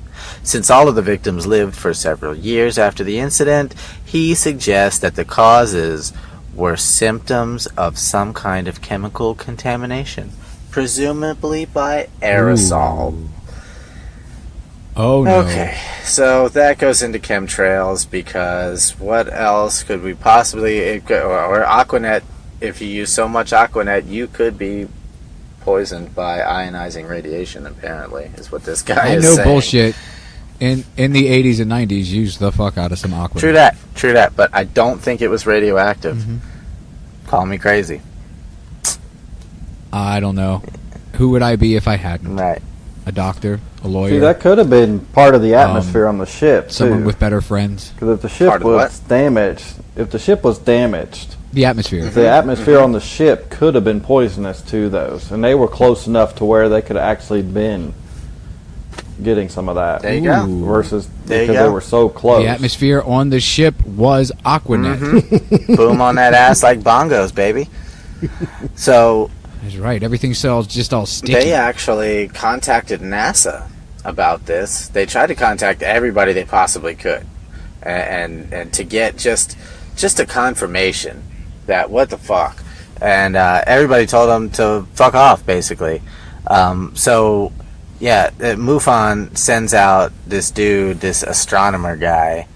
Since all of the victims lived for several years after the incident, he suggests that the causes were symptoms of some kind of chemical contamination, presumably by aerosol. Ooh. Oh, no. Okay, so that goes into chemtrails, because what else could we possibly... Or Aquanet, if you use so much Aquanet, you could be poisoned by ionizing radiation, apparently, is what this guy is saying. I know bullshit. In the 80s and 90s, used the fuck out of some Aquanet. True that, but I don't think it was radioactive. Mm-hmm. Call me crazy. I don't know. Who would I be if I hadn't? Right. A doctor? A lawyer? See, that could have been part of the atmosphere on the ship, too. Someone with better friends? Because if the ship was damaged, the atmosphere. The atmosphere on the ship could have been poisonous to those, and they were close enough to where they could have actually been getting some of that. There you go. Versus there because they were so close. The atmosphere on the ship was Aquanet. Mm-hmm. Boom on that ass like bongos, baby. So that's right. Everything's just all sticky. They actually contacted NASA about this. They tried to contact everybody they possibly could, and to get just a confirmation that what the fuck. And everybody told them to fuck off, basically. So, yeah, MUFON sends out this dude, this astronomer guy.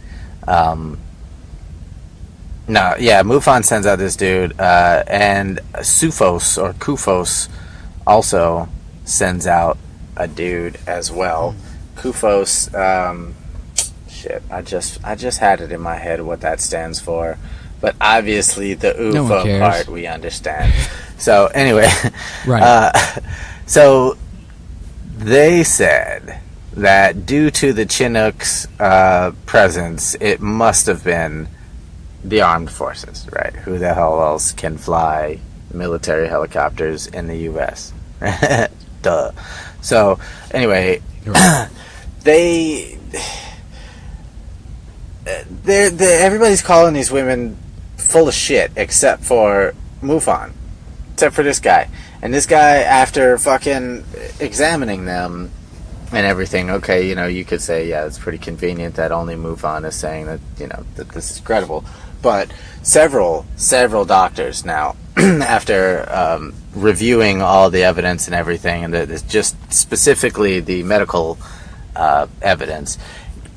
MUFON sends out this dude, and Kufos also sends out a dude as well. Kufos, shit, I just had it in my head what that stands for. But obviously the UFO part we understand. So anyway, right. So they said that due to the Chinook's presence, it must have been the armed forces, right? Who the hell else can fly military helicopters in the U.S.? Duh. So anyway, everybody's calling these women full of shit except for MUFON, except for this guy. And this guy, after fucking examining them and everything, okay, you could say, yeah, it's pretty convenient that only MUFON is saying that, that this is credible. But several doctors now, after reviewing all the evidence and everything, and just specifically the medical evidence,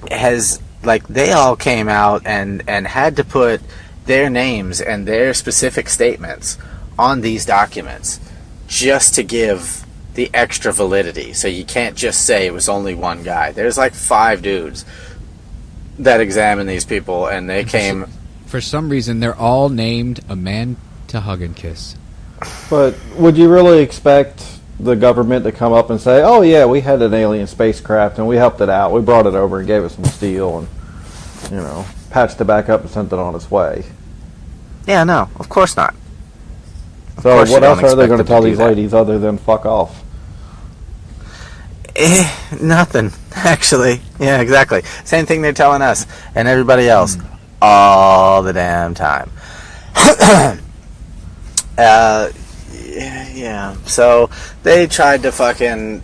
they all came out and had to put their names and their specific statements on these documents just to give the extra validity. So you can't just say it was only one guy. There's 5 dudes that examined these people, and they came... For some reason, they're all named a man to hug and kiss. But would you really expect the government to come up and say, oh yeah, we had an alien spacecraft and we helped it out, we brought it over and gave it some steel and, patched it back up and sent it on its way? Yeah, no, of course not. So what else are they going to tell these ladies other than fuck off? Nothing, actually. Yeah, exactly. Same thing they're telling us and everybody else all the damn time. Yeah. So they tried to fucking...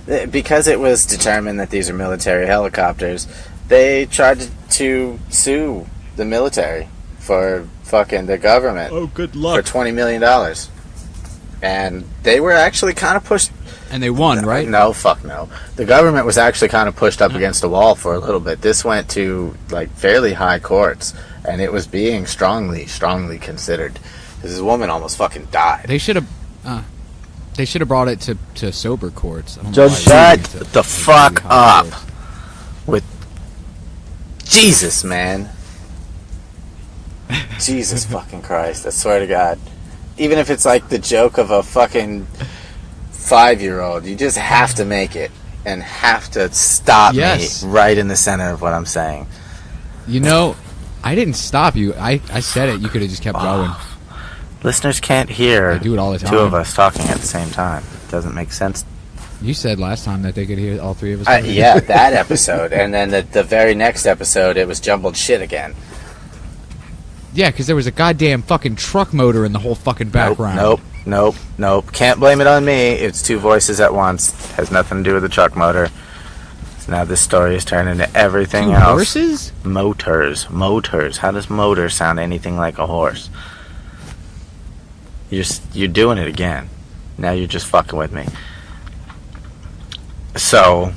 because it was determined that these are military helicopters, they tried to sue the military for fucking the government. Oh, good luck. For $20 million. And they were actually kind of pushed... And they won, right? No, fuck no. The government was actually kind of pushed up against the wall for a little bit. This went to, fairly high courts, and it was being strongly considered. Because this woman almost fucking died. They should have brought it to sober courts. Judge, shut the fuck up. With Jesus, man. Jesus fucking Christ, I swear to God. Even if it's the joke of a fucking 5-year-old, you just have to make it and have to stop me right in the center of what I'm saying. I didn't stop you. I said it. You could have just kept going. Listeners can't hear I do it all the time. 2 of us talking at the same time. It doesn't make sense. You said last time that they could hear all 3 of us. Yeah, that episode. And then the very next episode, it was jumbled shit again. Yeah, because there was a goddamn fucking truck motor in the whole fucking background. Nope. Can't blame it on me. It's 2 voices at once. Has nothing to do with the truck motor. So now this story is turned into everything 2 else. horses? Motors. How does motor sound anything like a horse? You're doing it again. Now you're just fucking with me. So,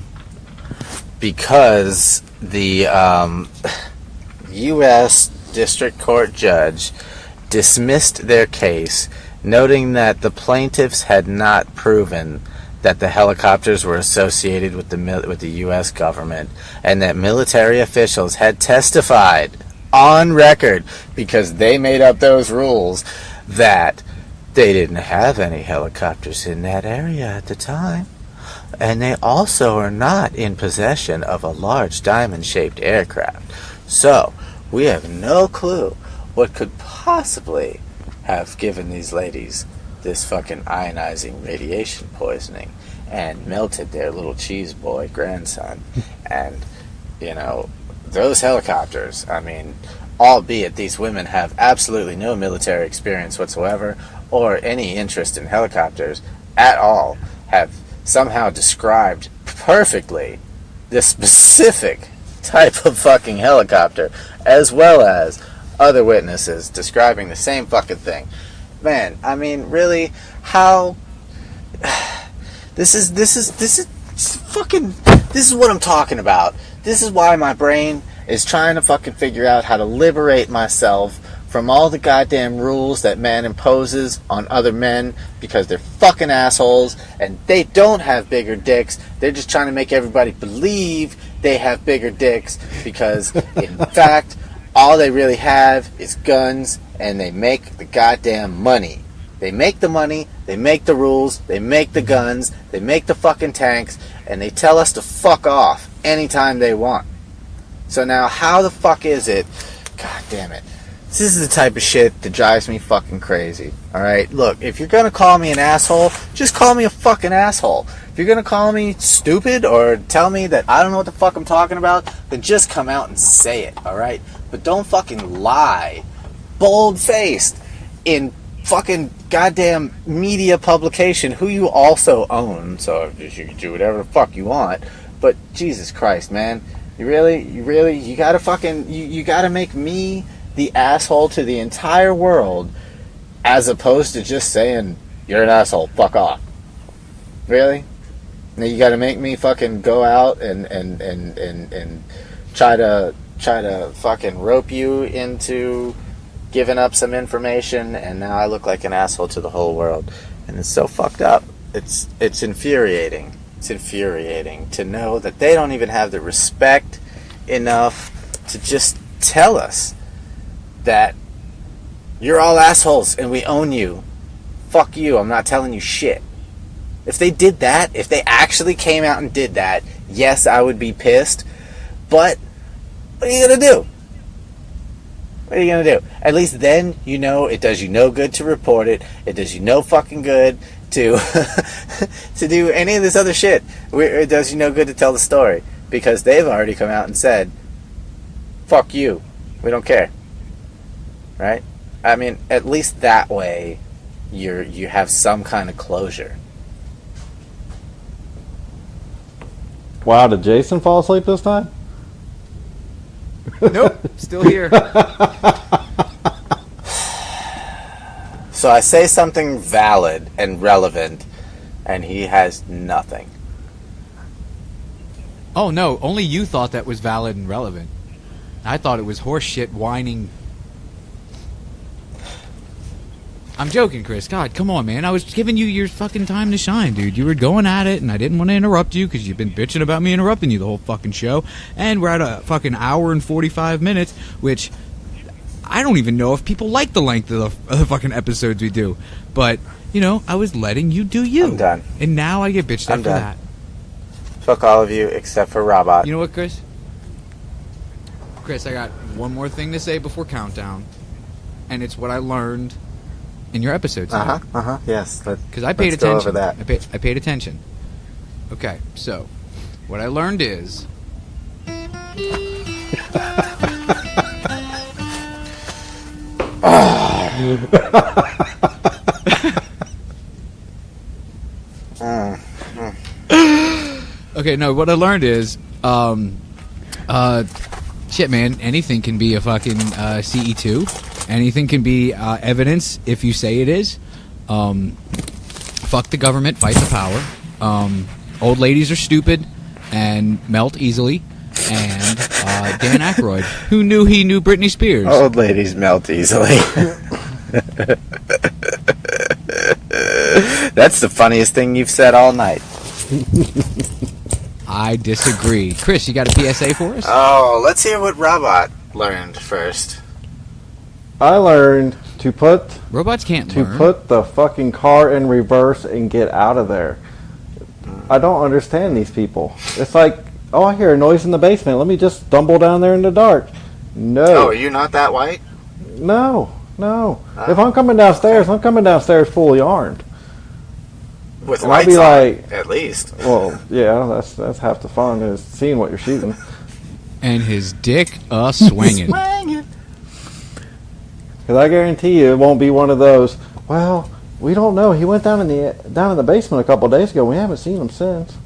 because the U.S. District Court judge dismissed their case, noting that the plaintiffs had not proven that the helicopters were associated with the U.S. government, and that military officials had testified on record, because they made up those rules, that they didn't have any helicopters in that area at the time. And they also are not in possession of a large diamond-shaped aircraft. So, we have no clue what could possibly have given these ladies this fucking ionizing radiation poisoning and melted their little cheese boy grandson. And, you know, those helicopters, I mean, albeit these women have absolutely no military experience whatsoever or any interest in helicopters at all, have somehow described perfectly this specific type of fucking helicopter, as well as other witnesses describing the same fucking thing. Man, I mean, really, how... This is what I'm talking about. This is why my brain is trying to fucking figure out how to liberate myself from all the goddamn rules that man imposes on other men, because they're fucking assholes and they don't have bigger dicks. They're just trying to make everybody believe they have bigger dicks, because in fact all they really have is guns, and they make the goddamn money. They make the money, they make the rules, they make the guns, they make the fucking tanks, and they tell us to fuck off anytime they want. So now, how the fuck is it? God damn it. This is the type of shit that drives me fucking crazy. Alright? Look, if you're gonna call me an asshole, just call me a fucking asshole. If you're gonna call me stupid or tell me that I don't know what the fuck I'm talking about, then just come out and say it. Alright? But don't fucking lie, bold-faced, in fucking goddamn media publication who you also own, so you can do whatever the fuck you want. But Jesus Christ, man, you gotta make me the asshole to the entire world, as opposed to just saying you're an asshole, fuck off. Really? Now you gotta make me fucking go out and try to fucking rope you into giving up some information, and now I look like an asshole to the whole world. And it's so fucked up. It's infuriating. It's infuriating to know that they don't even have the respect enough to just tell us that you're all assholes and we own you. Fuck you, I'm not telling you shit. If they did that, if they actually came out and did that, yes, I would be pissed. But what are you gonna do? What are you going to do? At least then, you know, it does you no good to report it. It does you no fucking good to to do any of this other shit. It does you no good to tell the story, because they've already come out and said, fuck you. We don't care. Right? I mean, at least that way, you have some kind of closure. Wow, did Jason fall asleep this time? Nope, still here. So I say something valid and relevant, and he has nothing. Oh no, only you thought that was valid and relevant. I thought it was horseshit whining. I'm joking, Chris. God, come on, man. I was giving you your fucking time to shine, dude. You were going at it, and I didn't want to interrupt you because you've been bitching about me interrupting you the whole fucking show. And we're at a fucking hour and 45 minutes, which I don't even know if people like the length of the fucking episodes we do. But, you know, I was letting you do you. I'm done. And now I get bitched at for that. Fuck all of you except for Robot. You know what, Chris? Chris, I got one more thing to say before countdown. And it's what I learned in your episodes. Yes. Because I paid attention. Go over that. I paid attention. Okay, so what I learned is okay, no, what I learned is shit, man, anything can be a fucking CE2. Anything can be evidence if you say it is. Fuck the government, fight the power. Old ladies are stupid and melt easily. And Dan Aykroyd, who knew he knew Britney Spears. Old ladies melt easily. That's the funniest thing you've said all night. I disagree. Chris, you got a PSA for us? Oh, let's hear what Robot learned first. I learned to put robots can't to learn. Put the fucking car in reverse and get out of there. I don't understand these people. It's like, oh, I hear a noise in the basement. Let me just stumble down there in the dark. No. Oh, are you not that white? No. No. If I'm coming downstairs, I'm coming downstairs fully armed. With and lights I'll be on, like, at least. Well, yeah, that's half the fun is seeing what you're shooting. And his dick swinging. Because I guarantee you, it won't be one of those. Well, we don't know. He went down in the basement a couple of days ago. We haven't seen him since.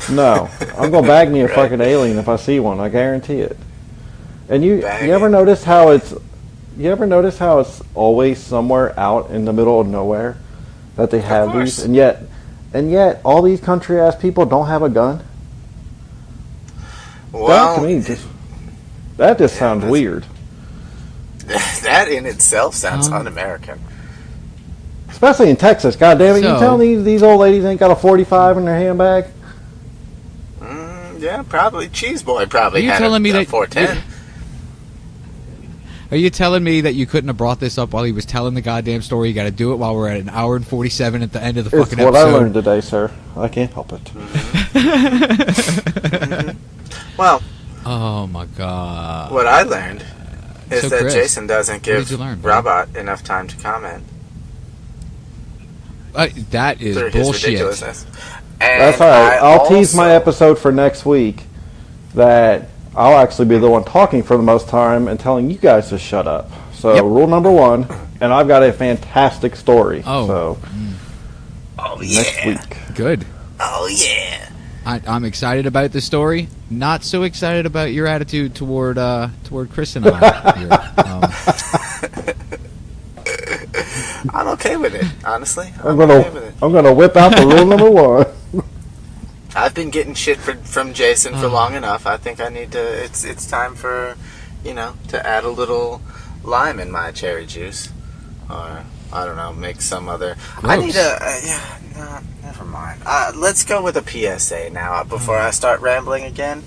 No, I'm gonna bag me a fucking alien if I see one. I guarantee it. And you ever notice how it's always somewhere out in the middle of nowhere that they have these, and yet all these country ass people don't have a gun. Well, that to me just sounds weird. That in itself sounds un-American. Especially in Texas. God damn it! You telling me these old ladies ain't got a 45 in their handbag? Yeah, probably. Cheese Boy probably had a 410. Are you telling me that you couldn't have brought this up while he was telling the goddamn story? You got to do it while we're at an hour and 47 at the end of the fucking episode. It's what I learned today, sir. I can't help it. Well, oh my god. What I learned is that Chris, Jason doesn't give Robot enough time to comment. That is bullshit. That's all right. I'll tease my episode for next week that I'll actually be the one talking for the most time and telling you guys to shut up. So rule number 1, and I've got a fantastic story. Oh yeah. Next week. Good. Oh yeah. I'm excited about the story. Not so excited about your attitude toward Chris and I. Here. I'm okay with it, honestly. I'm gonna whip out the rule number 1. I've been getting shit from Jason for long enough. I think I need to. It's time for, to add a little lime in my cherry juice, or I don't know, make some other. Gross. I need a. Never mind. Let's go with a PSA now before I start rambling again.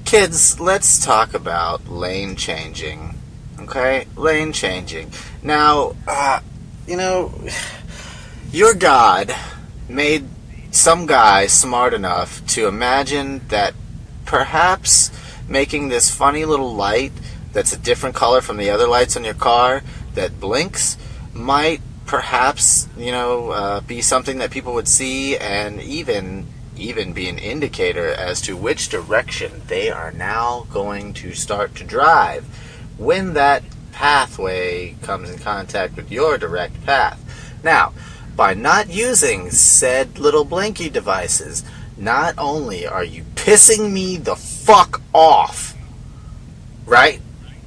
Kids, let's talk about lane changing. Okay? Lane changing. Now, your God made some guy smart enough to imagine that perhaps making this funny little light that's a different color from the other lights on your car that blinks might perhaps, be something that people would see and even be an indicator as to which direction they are now going to start to drive when that pathway comes in contact with your direct path. Now, by not using said little blinky devices, not only are you pissing me the fuck off, right?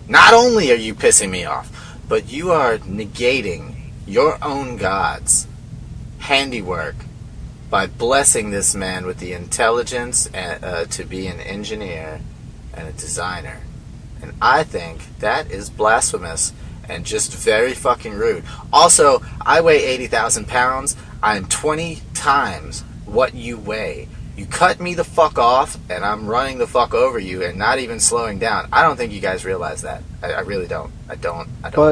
Not only are you pissing me off, but you are negating your own God's handiwork by blessing this man with the intelligence to be an engineer and a designer. And I think that is blasphemous and just very fucking rude. Also, I weigh 80,000 pounds. I'm 20 times what you weigh. You cut me the fuck off, and I'm running the fuck over you and not even slowing down. I don't think you guys realize that. I really don't. I don't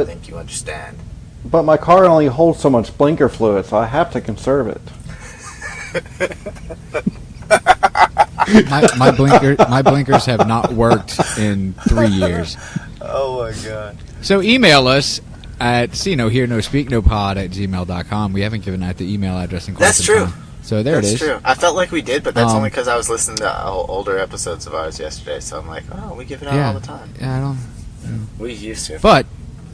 think you understand. But my car only holds so much blinker fluid, so I have to conserve it. my blinkers have not worked in 3 years. Oh my god. So email us at seenoshearnospeaknopod@gmail.com. We haven't given out the email address in quite some time. That's true. So that's true. I felt like we did, but that's only because I was listening to older episodes of ours yesterday. So I'm like, oh, we give it out all the time. Yeah, I don't. We used to. But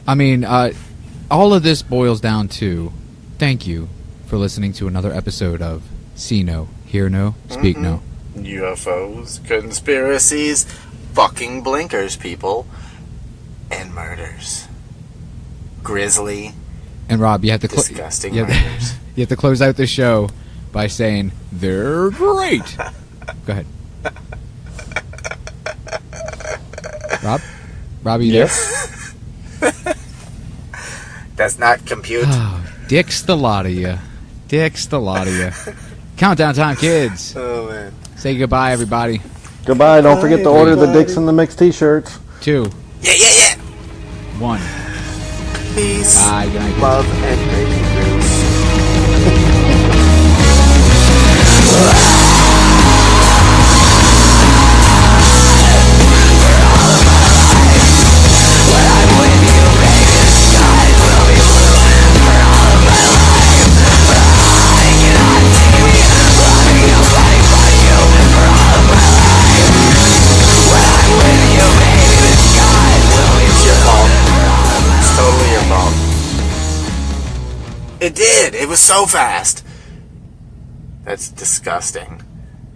I mean, all of this boils down to thank you for listening to another episode of See No, Hear No, Speak No. UFOs, conspiracies, fucking blinkers, people, and murders. Grisly. And Rob, you have to disgusting murders. You have to close out the show by saying they're great. Go ahead. Rob, you there? Does not compute. Oh, dicks the lot of you. Countdown time, kids. Oh, man. Say goodbye, everybody. Goodbye. Don't forget to order the Dicks in the Mix t-shirts. 2. Yeah. 1. Peace. Bye. Good night. Love and gravy. It did. It was so fast. That's disgusting.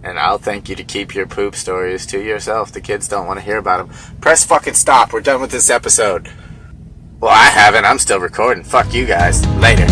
And I'll thank you to keep your poop stories to yourself. The kids don't want to hear about them. Press fucking stop. We're done with this episode. Well, I haven't. I'm still recording. Fuck you guys. Later.